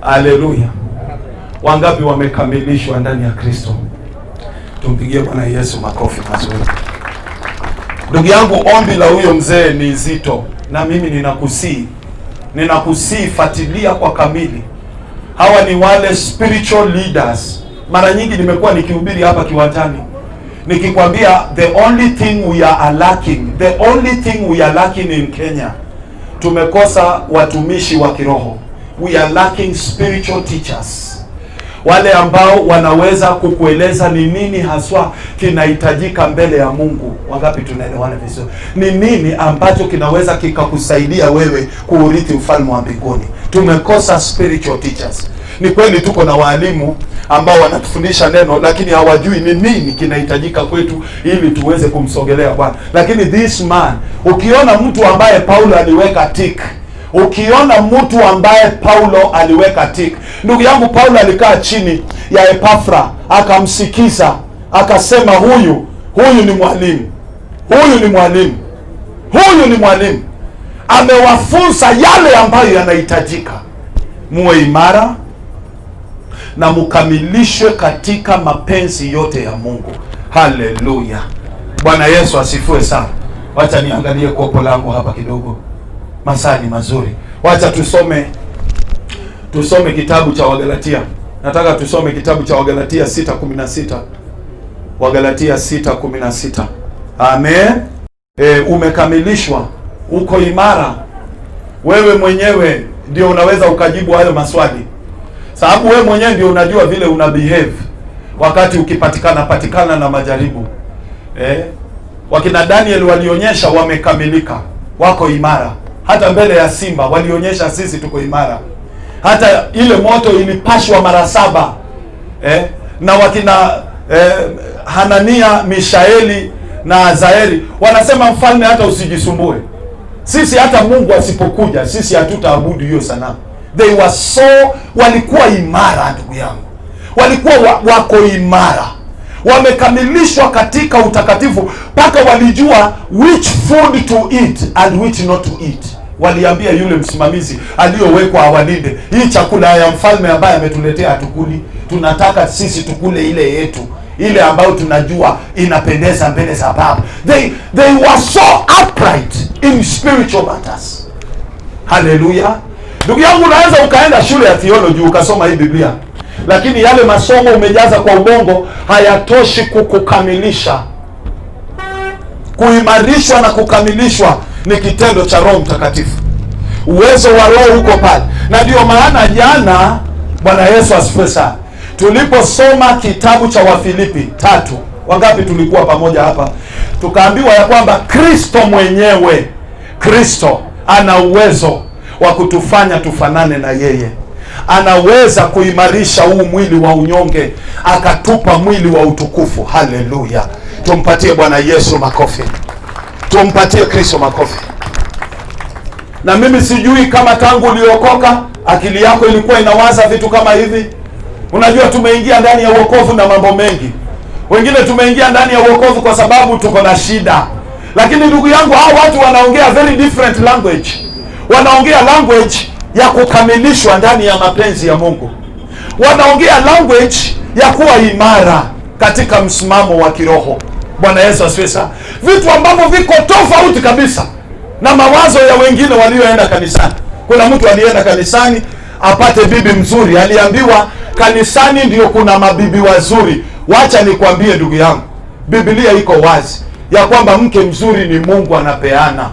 Haleluya. Wangapi wamekamilishwa ndani ya Kristo? Tumpigie Bwana Yesu makofi mazuri. Ndugu yangu, ombi la huyo mzee ni zito, na mimi ninakusii fuatilia kwa kamili. Hawa ni wale spiritual leaders. Mara nyingi nimekuwa nikihubiri hapa kiwanjani nikikwambia the only thing we are lacking in Kenya, tumekosa watumishi wa kiroho. We are lacking spiritual teachers, wale ambao wanaweza kukueleza ni nini haswa kinahitajika mbele ya Mungu. Wangapi tunaelewana vizuri? Ni nini ambacho kinaweza kikakusaidia wewe kuurithi ufalme wa mbinguni? Tumekosa spiritual teachers. Ni kweli tuko na walimu ambao wanatufundisha neno, lakini hawajui ni nini kinahitajika kwetu ili tuweze kumsogelea Bwana. Lakini this man, ukiona mtu ambaye Paulo aliweka tick, ndugu yangu, Paulo alikaa chini ya Epafra akamsikiza, akasema huyu ni mwalimu, amewafunza yale ambayo yanahitajika. Muwe imara na mkamilishwe katika mapenzi yote ya Mungu. Haleluya. Bwana Yesu asifiwe sana. Wacha niangalie kopo langu hapa kidogo. Masaa ni mazuri. Wacha tusome kitabu cha Wagalatia. Nataka tusome kitabu cha Wagalatia 6:16. Wagalatia 6:16. Amen. Umekamilishwa, uko imara. Wewe mwenyewe ndio unaweza ukajibu hayo maswali, sababu wewe mwenyewe ndio unajua vile una behave wakati ukipatikana na majaribu. Wakina Daniel walionyesha wamekamilika, wako imara. Hata mbele ya simba walionyesha sisi tuko imara. Hata ile moto ilipashwa mara 7. Na wakina Hanania, Mishaeli na Azaeli wanasema, mfalme, hata usijisumbue. Sisi hata Mungu asipokuja, sisi hatutaabudu hiyo sanamu. Walikuwa imara ndugu yangu. Walikuwa wako imara. Wamekamilishwa katika utakatifu, mpaka walijua which food to eat and which not to eat. Waliambia yule msimamizi aliyowekwa awalinde, hii chakula ya mfalme ambaye ametuletea hatukuli, tunataka sisi tukule ile yetu, ile ambayo tunajua inapendeza mbele za Baba. They were so upright in spiritual matters. Hallelujah. Ndugu yangu, unaweza ukaenda shule ya theology ukasoma hii Biblia, lakini yale masomo umejaza kwa ubongo hayatoshi kukukamilisha. Kuimarishwa na kukamilishwa ni kitendo cha Roho Mtakatifu. Uwezo wa Roho huko pale, na ndio maana jana, Bwana Yesu asifiwe sana, tuliposoma kitabu cha Wafilipi 3, wangapi tulikuwa pamoja hapa? Tukaambiwa ya kwamba Kristo mwenyewe, Kristo ana uwezo wa kutufanya tufanane na yeye. Anaweza kuimarisha huu mwili wa unyonge akatupa mwili wa utukufu. Haleluya! Tumpatie Bwana Yesu makofi, tumpatie Kristo makofi. Na mimi sijui kama tangu uliokoka akili yako ilikuwa inawaza vitu kama hivi. Unajua tumeingia ndani ya wokovu na mambo mengi. Wengine tumeingia ndani ya wokovu kwa sababu tuko na shida. Lakini ndugu yangu, hao watu wanaongea very different language. Wanaongea language ya kukamilishwa ndani ya mapenzi ya Mungu. Wanaongea language ya kuwa imara katika msimamo wa kiroho. Bwana Yesu asifiwe sana. Vitu ambavyo viko tofauti kabisa na mawazo ya wengine walioenda kanisani. Kuna mtu alienda kanisani apate bibi mzuri, aliambiwa kanisani ndio kuna mabibi wazuri. Wacha nikwambie ndugu yangu, Biblia iko wazi ya kwamba mke mzuri ni Mungu anapeana.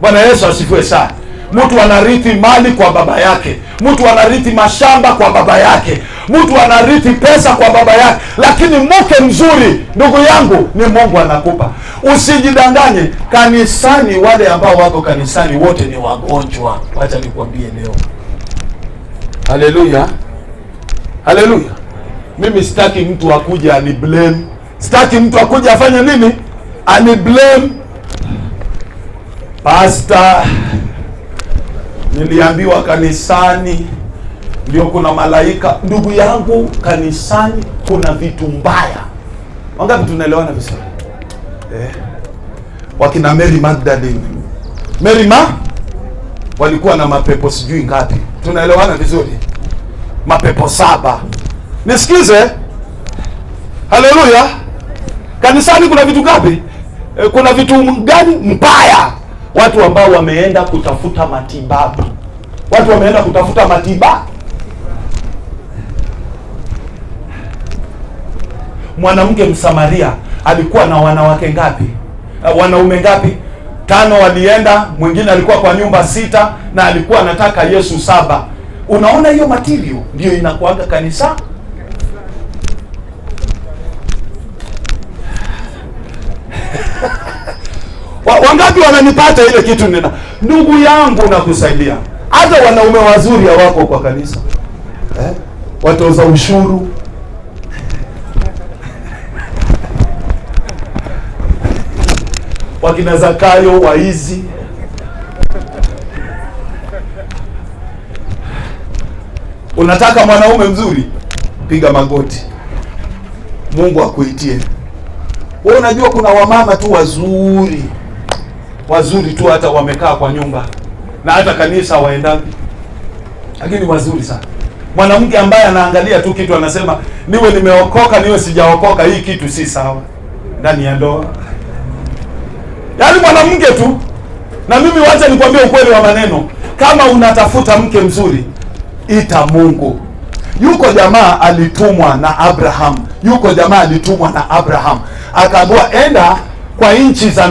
Bwana Yesu asifiwe sana. Mtu anarithi mali kwa baba yake, mtu anarithi mashamba kwa baba yake, mtu anarithi pesa kwa baba yake, lakini mke mzuri, ndugu yangu, ni Mungu anakupa. Usijidanganye. Kanisani, wale ambao wako kanisani wote ni wagonjwa. Wacha nikwambie leo. Haleluya, haleluya. Mimi sitaki mtu akuja ani blame. Sitaki mtu akuja afanye nini? Ani blame. Pastor, niliambiwa kanisani ndio kuna malaika. Ndugu yangu, kanisani kuna vitu mbaya. Wangapi tunaelewana vizuri? Wakina Mary Magdalene. Walikuwa na mapepo sijui ngapi. Tunaelewana vizuri? Mapepo 7. Nisikize. Haleluya. Kanisani kuna vitu ngapi? Kuna vitu gani mbaya? Watu ambao wameenda kutafuta matibabu. Watu wameenda kutafuta matibabu. Mwanamke Msamaria alikuwa na wanawake ngapi? Wanaume ngapi? 5 walienda, mwingine alikuwa kwa nyumba 6 na alikuwa anataka Yesu 7. Unaona hiyo material ndio inakuaga kanisa. Wangapi wananipata ile kitu nina? Ndugu yangu, nakusaidia. Hata wanaume wazuri hawako kwa kanisa. Watoza ushuru. Wakina Zakayo, waizi. Unataka mwanaume mzuri? Piga magoti, Mungu akuitie. Wewe unajua kuna wamama tu wazuri tu, hata wamekaa kwa nyumba na hata kanisa waendapi, lakini wazuri sana. Mwanamke ambaye anaangalia tu kitu anasema niwe nimeokoka niwe sijaokoka, hii kitu si sawa ndani ya ndoa. Yaani mwanamke tu. Na mimi wacha nikwambie ukweli wa maneno, kama unatafuta mke mzuri, ita Mungu. Yuko jamaa alitumwa na Abraham. Akaambiwa enda kwa nchi za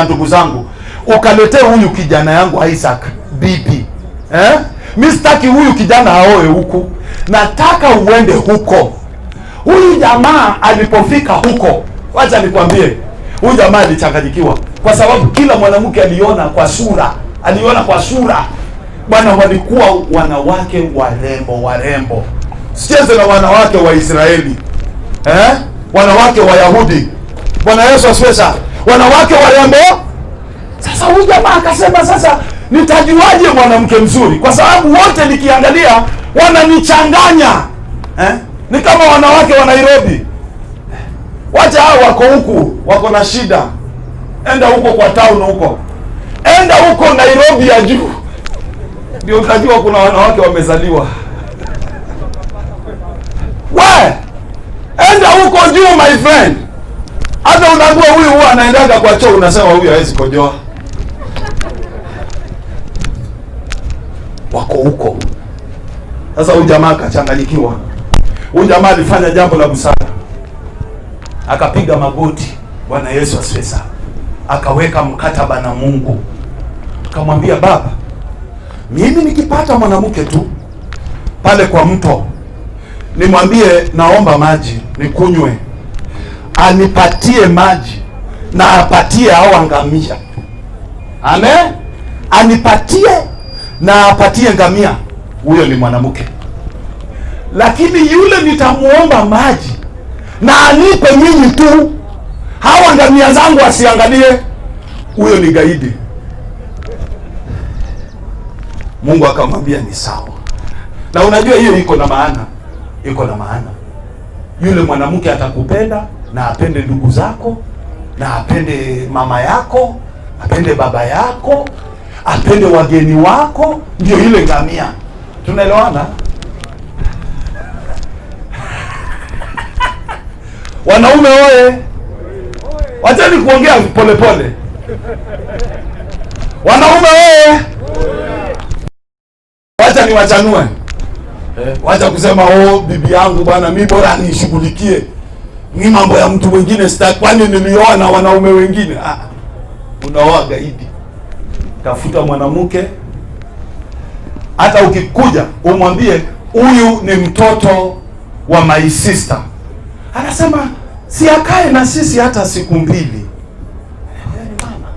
ndugu zangu. Ukaletee huyu kijana yangu Isaac bibi. Mimi sitaki huyu kijana aoe huku. Nataka uende huko. Huyu jamaa alipofika huko, wacha nikwambie, huyu jamaa alichanganyikiwa kwa sababu kila mwanamke aliona kwa sura. Bwana, walikuwa wanawake warembo. Sicheze na wanawake wa Israeli. Wanawake wa Yahudi. Bwana Yesu asifiwe sana. Wanawake warembo. Sasa huyu jamaa akasema, sasa nitajuaje mwanamke mzuri? Kwa sababu wote nikiangalia wananichanganya. Ni kama wanawake wa Nairobi. Wacha hao wako huku, wako na shida. Enda huko kwa town huko. Enda huko Nairobi ya juu. Ndio utajua kuna wanawake wamezaliwa. Enda huko juu my friend. Hata unaambiwa huyu huwa anaendaga kwa choo, unasema huyu hawezi kojoa. Wako huko. Sasa huyu jamaa akachanganyikiwa. Huyu jamaa alifanya jambo la busara, akapiga magoti. Bwana Yesu asifiwe sana. Akaweka mkataba na Mungu, akamwambia, Baba, mimi nikipata mwanamke tu pale kwa mto, nimwambie naomba maji nikunywe, anipatie maji na apatie hao ngamia. Amen. Anipatie na apatie ngamia. Huyo ni mwanamke. Lakini yule nitamuomba maji na anipe nyinyi tu, hawa ngamia zangu asiangalie, huyo ni gaidi. Mungu akamwambia ni sawa. Na unajua hiyo iko na maana. Iko na maana. Yule mwanamke atakupenda na apende ndugu zako, na apende mama yako, apende baba yako, apende wageni wako, ndio ile ngamia. Tunaelewana? Wanaume oye. Wacheni kuongea pole pole. Wanaume oye. Wacha niwachanue. Wacha kusema bibi yangu bwana, mimi bora nishughulikie. Ni mambo ya mtu mwingine sitaki, kwani nilioa na wanaume wengine. Unaoa gaidi. Tafuta mwanamke, hata ukikuja umwambie huyu ni mtoto wa my sister. Anasema si akae na sisi hata siku mbili. Mama.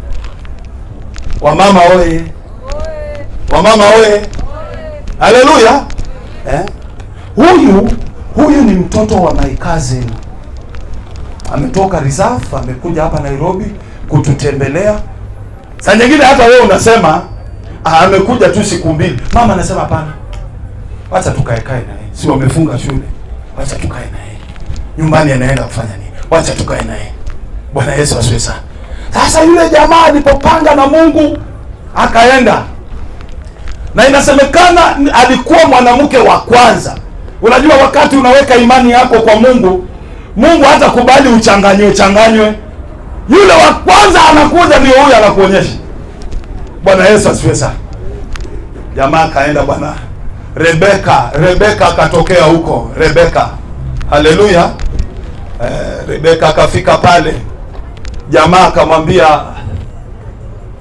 Wamama oye. Wamama oye. Haleluya. Huyu ni mtoto wa my cousin. Ametoka reserve, amekuja hapa Nairobi kututembelea. Saa nyingine hata wewe unasema amekuja tu siku mbili. Mama anasema hapana, wacha tukae naye. Si wamefunga shule, wacha tukae naye. Nyumbani anaenda kufanya nini? Wacha tukae naye. Bwana Yesu asifiwe sana. Sasa yule jamaa alipopanga na Mungu akaenda, na inasemekana alikuwa mwanamke wa kwanza. Unajua wakati unaweka imani yako kwa Mungu, Mungu hata kubali uchanganywe. Yule wa kwanza anakuja ndio huyu anakuonyesha. Bwana Yesu asifiwe sana. Jamaa kaenda bwana. Rebeka akatokea huko. Rebeka. Haleluya. Rebeka akafika pale. Jamaa akamwambia,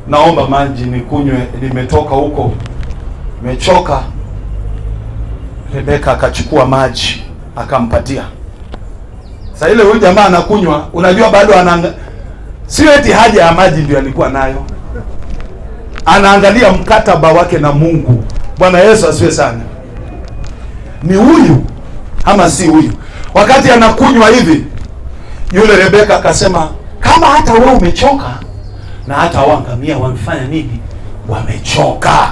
naomba maji nikunywe, nimetoka huko, nimechoka. Rebeka akachukua maji akampatia. Sasa ile huyu jamaa anakunywa, unajua bado sio eti haja ya maji ndio alikuwa nayo. Anaangalia mkataba wake na Mungu. Bwana Yesu asifiwe sana. Ni huyu ama si huyu? Wakati anakunywa hivi, yule Rebeka akasema, kama hata wewe umechoka, na hata hao ngamia wamefanya nini? Wamechoka.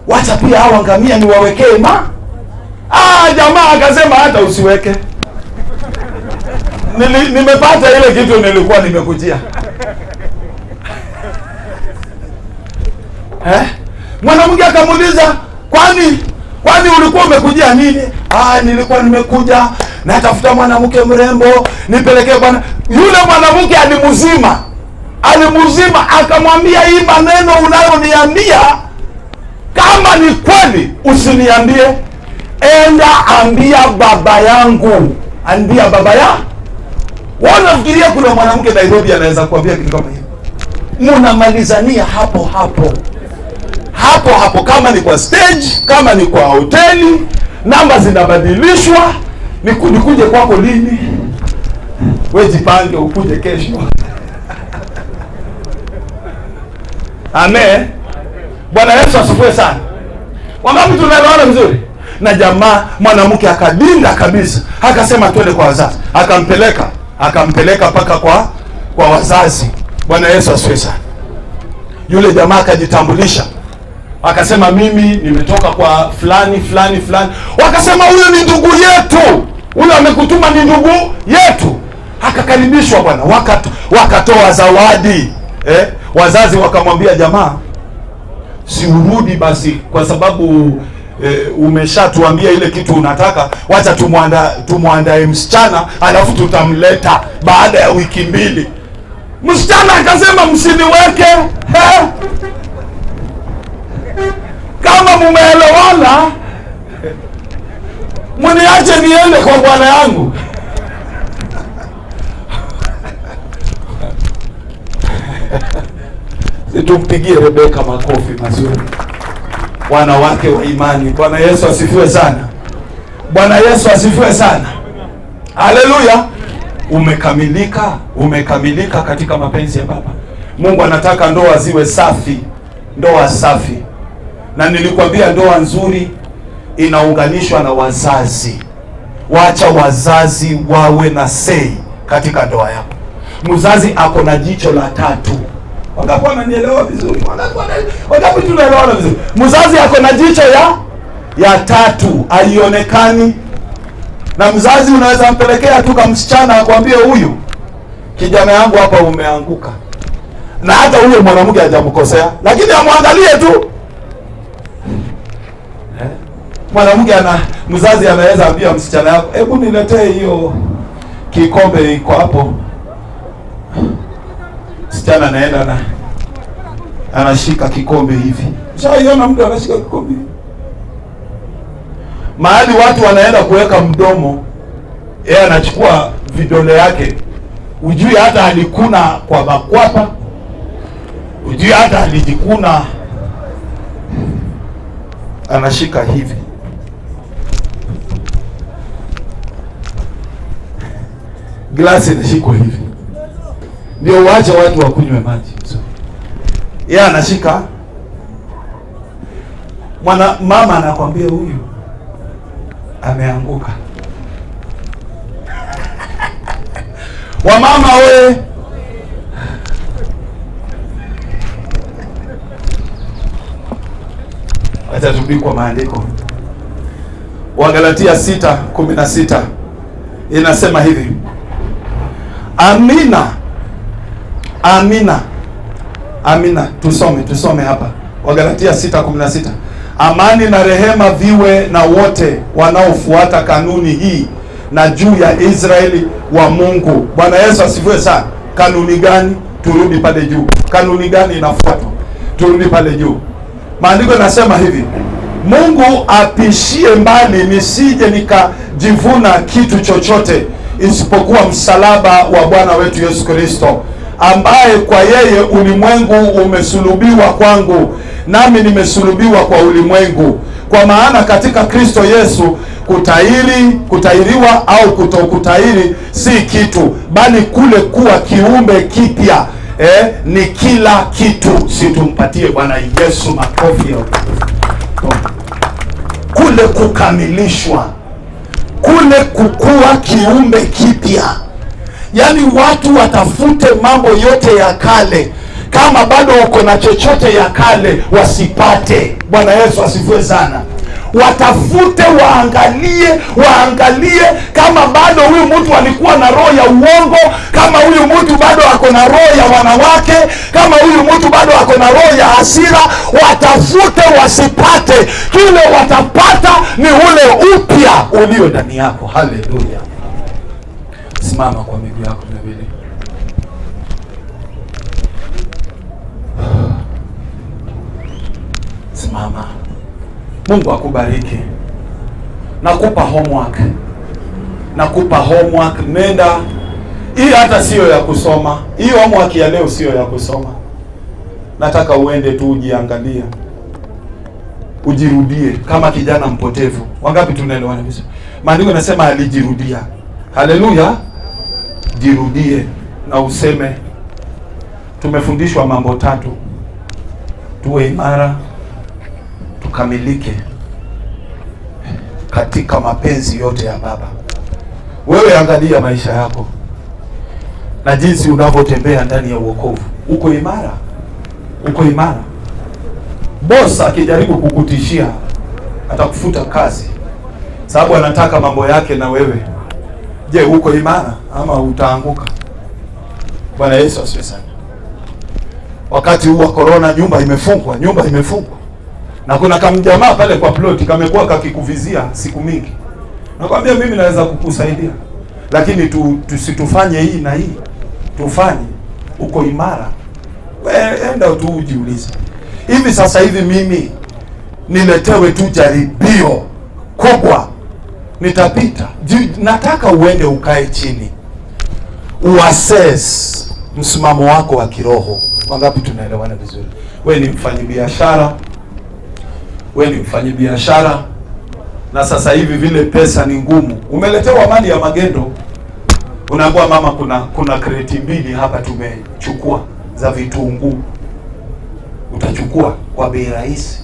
Wacha pia hao ngamia niwawekee jamaa akasema hata usiweke. Nimepata ile kitu nilikuwa nimekujia. Mwanamke akamuuliza, kwani ulikuwa umekujia nini? Nilikuwa nimekuja natafuta mwanamke mrembo nipelekee bwana. Yule mwanamke alimuzima akamwambia, hii maneno unayoniambia kama ni kweli usiniambie, enda ambia baba yangu. Ambia baba yangu. Wanafikiria kuna mwanamke Nairobi anaweza kuambia kitu kama hiyo? Mnamalizania hapo hapo, kama ni kwa stage, kama ni kwa hoteli, namba zinabadilishwa. Nikuje kwako lini? Wewe jipange ukuje kesho. Amen. Bwana Yesu asifiwe sana. Wangapi tunaelewana vizuri? Na jamaa mwanamke akadinda kabisa, akasema twende kwa wazazi. Akampeleka paka kwa wazazi. Bwana Yesu asifiwe sana. Yule jamaa akajitambulisha, akasema mimi nimetoka kwa fulani. Wakasema huyo ni ndugu yetu, huyo amekutuma ni ndugu yetu. Akakaribishwa bwana, wakatoa zawadi. Wazazi wakamwambia jamaa, si urudi basi, kwa sababu umeshatuambia ile kitu unataka, wacha tumwandae msichana alafu tutamleta baada ya wiki 2. Msichana akasema msiniweke. Kama mumeelewana niende kwa bwana yangu. Tumpigie Rebeka makofi mazuri. Wanawake wa imani. Bwana Yesu asifiwe sana. Bwana Yesu asifiwe sana. Haleluya. Umekamilika katika mapenzi ya Baba. Mungu anataka ndoa ziwe safi, ndoa safi. Na nilikwambia ndoa nzuri inaunganishwa na wazazi. Wacha wazazi wawe na sei katika ndoa yako. Mzazi ako na jicho la tatu. Wangapi wananielewa vizuri? Wangapi tunaelewana vizuri? Mzazi ako na jicho ya tatu, haionekani. Na mzazi unaweza mpelekea tu kama msichana akwambie, huyu kijana yangu hapa umeanguka. Na hata huyo mwanamke hajamkosea, lakini amwangalie tu. Mwanamke mzazi anaweza ambia msichana yako, hebu niletee hiyo kikombe iko hapo. Msichana anaenda na anashika kikombe hivi. Shaiona mtu anashika kikombe hivi. Mahali watu wanaenda kuweka mdomo, yeye anachukua vidole yake. Ujui hata alikuna kwa makwapa. Ujui hata alijikuna. Anashika hivi. Glasi inashikwa hivi. Ndio waache watu wakunywe maji. Yeye anashika. Mama anakwambia huyu ameanguka. Wamama we. Acha turudi kwa maandiko. Wagalatia 6:16 inasema hivi. Amina. Tusome hapa. Wagalatia 6:16. Amani na rehema viwe na wote wanaofuata kanuni hii na juu ya Israeli wa Mungu. Bwana Yesu asifiwe sana. Kanuni gani? Turudi pale juu. Kanuni gani inafuatwa? Turudi pale juu. Maandiko yanasema hivi. Mungu apishie mbali nisije nikajivuna kitu chochote isipokuwa msalaba wa Bwana wetu Yesu Kristo, ambaye kwa yeye ulimwengu umesulubiwa kwangu, nami nimesulubiwa kwa ulimwengu. Kwa maana katika Kristo Yesu kutahiriwa au kutokutahiri si kitu, bali kule kuwa kiumbe kipya ni kila kitu. Situmpatie Bwana Yesu makofi. Kule kukamilishwa, kule kukua kiumbe kipya. Yaani watu watafute mambo yote ya kale. Kama bado uko na chochote ya kale wasipate. Bwana Yesu asifiwe sana. Watafute, waangalie kama bado huyu mtu alikuwa na roho ya uongo, kama huyu mtu bado ako na roho ya wanawake, kama huyu mtu bado ako na roho ya hasira. Watafute wasipate. Kile watapata ni ule upya ulio ndani yako. Haleluya. Simama kwa miguu yako miwili. Simama. Mungu akubariki. Nakupa homework. Nenda. Hii hata sio ya kusoma. Hii homework ya leo sio ya kusoma. Nataka uende tu ujiangalia. Ujirudie kama kijana mpotevu. Wangapi tunaelewana vizuri? Maandiko yanasema alijirudia. Haleluya. Jirudie na useme tumefundishwa mambo 3. Tuwe imara, tukamilike katika mapenzi yote ya Baba. Wewe angalia maisha yako na jinsi unavyotembea ndani ya wokovu. Uko imara. Boss akijaribu kukutishia atakufuta kazi, sababu anataka mambo yake na wewe. Je, uko imara ama utaanguka? Bwana Yesu asifiwe sana. Wakati huu wa corona nyumba imefungwa. Na kuna kama jamaa pale kwa plot kamekuwa kakikuvizia siku mingi. Nakwambia mimi naweza kukusaidia. Lakini tusitufanye hii na hii. Tufanye. Uko imara. Enda tu ujiulize. Hivi sasa hivi mimi niletewe tu jaribio kubwa nitapita. Nataka uende ukae chini, uassess msimamo wako wa kiroho. Wangapi tunaelewana vizuri? Wewe ni mfanyabiashara, wewe ni mfanyabiashara, na sasa hivi vile pesa ni ngumu, umeletewa mali ya magendo, unaambiwa mama, kuna kreti 2 hapa tumechukua za vitunguu, utachukua kwa bei rahisi.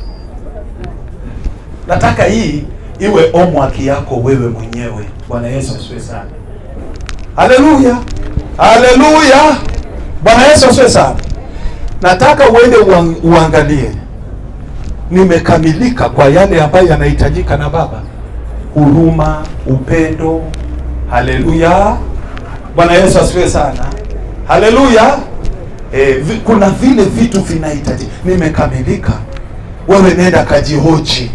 Nataka hii iwe homework yako wewe mwenyewe. Bwana Yesu asifiwe sana. Haleluya, haleluya. Bwana Yesu asifiwe sana. Nataka uende uangalie, nimekamilika kwa yale ambayo yanahitajika na Baba. Huruma, upendo. Haleluya. Bwana Yesu asifiwe sana. Haleluya. Kuna vile vitu vinahitaji. Nimekamilika. Wewe nenda kajihoji,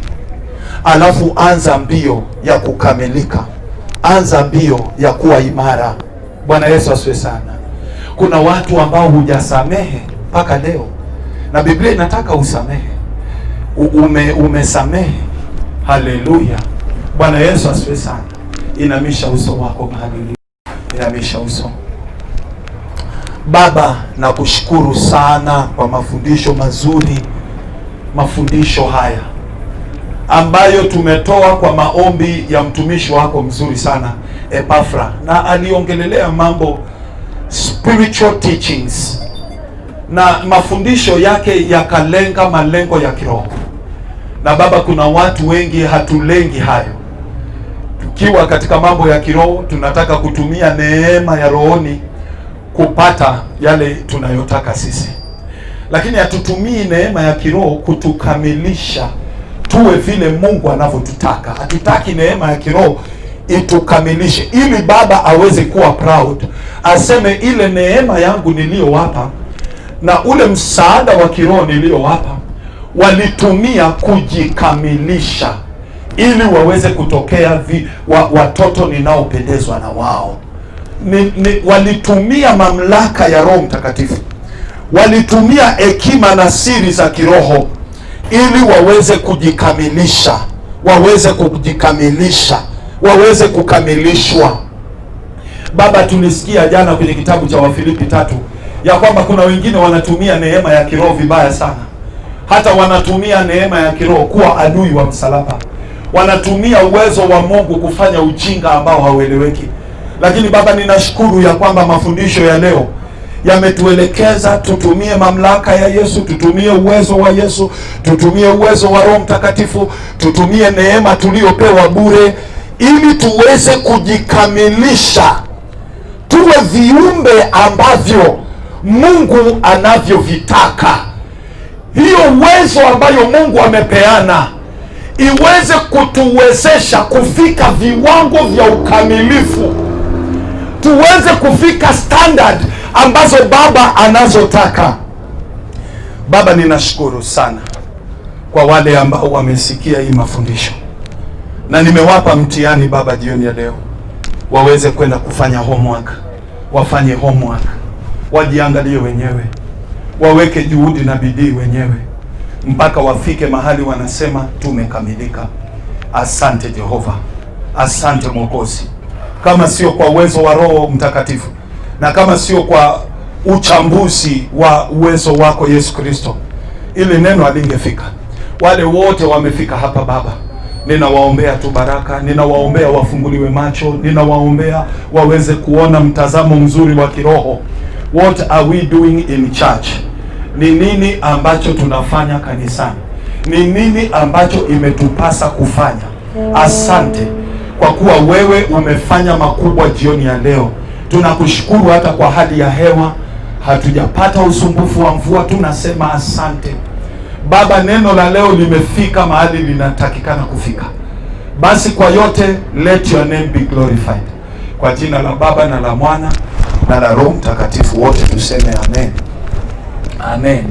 alafu anza mbio ya kukamilika, anza mbio ya kuwa imara. Bwana Yesu asifiwe sana. Kuna watu ambao hujasamehe mpaka leo, na Biblia inataka usamehe. Umesamehe. Haleluya. Bwana Yesu asifiwe sana. Inamisha uso wako mahali, inamisha uso. Baba, nakushukuru sana kwa mafundisho mazuri, mafundisho haya ambayo tumetoa kwa maombi ya mtumishi wako mzuri sana Epafra, na aliongelelea mambo spiritual teachings, na mafundisho yake yakalenga malengo ya kiroho. Na Baba, kuna watu wengi hatulengi hayo. Tukiwa katika mambo ya kiroho, tunataka kutumia neema ya rohoni kupata yale tunayotaka sisi, lakini hatutumii neema ya kiroho kutukamilisha tuwe vile Mungu anavyotutaka. Hatutaki neema ya kiroho itukamilishe ili Baba aweze kuwa proud, aseme ile neema yangu niliyowapa na ule msaada wa kiroho niliyowapa walitumia kujikamilisha ili waweze kutokea watoto ninaopendezwa na wao. Walitumia mamlaka ya Roho Mtakatifu, walitumia hekima na siri za kiroho ili waweze kujikamilisha, waweze kujikamilisha, waweze kukamilishwa. Baba, tulisikia jana kwenye kitabu cha Wafilipi 3 ya kwamba kuna wengine wanatumia neema ya kiroho vibaya sana. Hata wanatumia neema ya kiroho kuwa adui wa msalaba. Wanatumia uwezo wa Mungu kufanya ujinga ambao haueleweki. Lakini Baba, ninashukuru ya kwamba mafundisho ya leo yametuelekeza tutumie mamlaka ya Yesu, tutumie uwezo wa Yesu, tutumie uwezo wa Roho Mtakatifu, tutumie neema tuliyopewa bure ili tuweze kujikamilisha, tuwe viumbe ambavyo Mungu anavyovitaka. Hiyo uwezo ambayo Mungu amepeana iweze kutuwezesha kufika viwango vya ukamilifu, tuweze kufika standard ambazo Baba anazotaka. Baba, ninashukuru sana kwa wale ambao wamesikia hii mafundisho, na nimewapa mtihani Baba jioni ya leo, waweze kwenda kufanya homework, wafanye homework, wajiangalie wenyewe, waweke juhudi na bidii wenyewe mpaka wafike mahali wanasema tumekamilika. Asante Jehova, asante Mwokozi. Kama sio kwa uwezo wa Roho Mtakatifu na kama sio kwa uchambuzi wa uwezo wako Yesu Kristo, ili neno halingefika. Wale wote wamefika hapa Baba, ninawaombea tu baraka, ninawaombea wafunguliwe macho, ninawaombea waweze kuona mtazamo mzuri wa kiroho. What are we doing in church? Ni nini ambacho tunafanya kanisani? Ni nini ambacho imetupasa kufanya? Asante kwa kuwa wewe umefanya makubwa jioni ya leo. Tunakushukuru hata kwa hali ya hewa, hatujapata usumbufu wa mvua, tunasema asante. Baba, neno la leo limefika mahali linatakikana kufika. Basi kwa yote, let your name be glorified. Kwa jina la Baba na la Mwana na la Roho Mtakatifu, wote tuseme amen. Amen.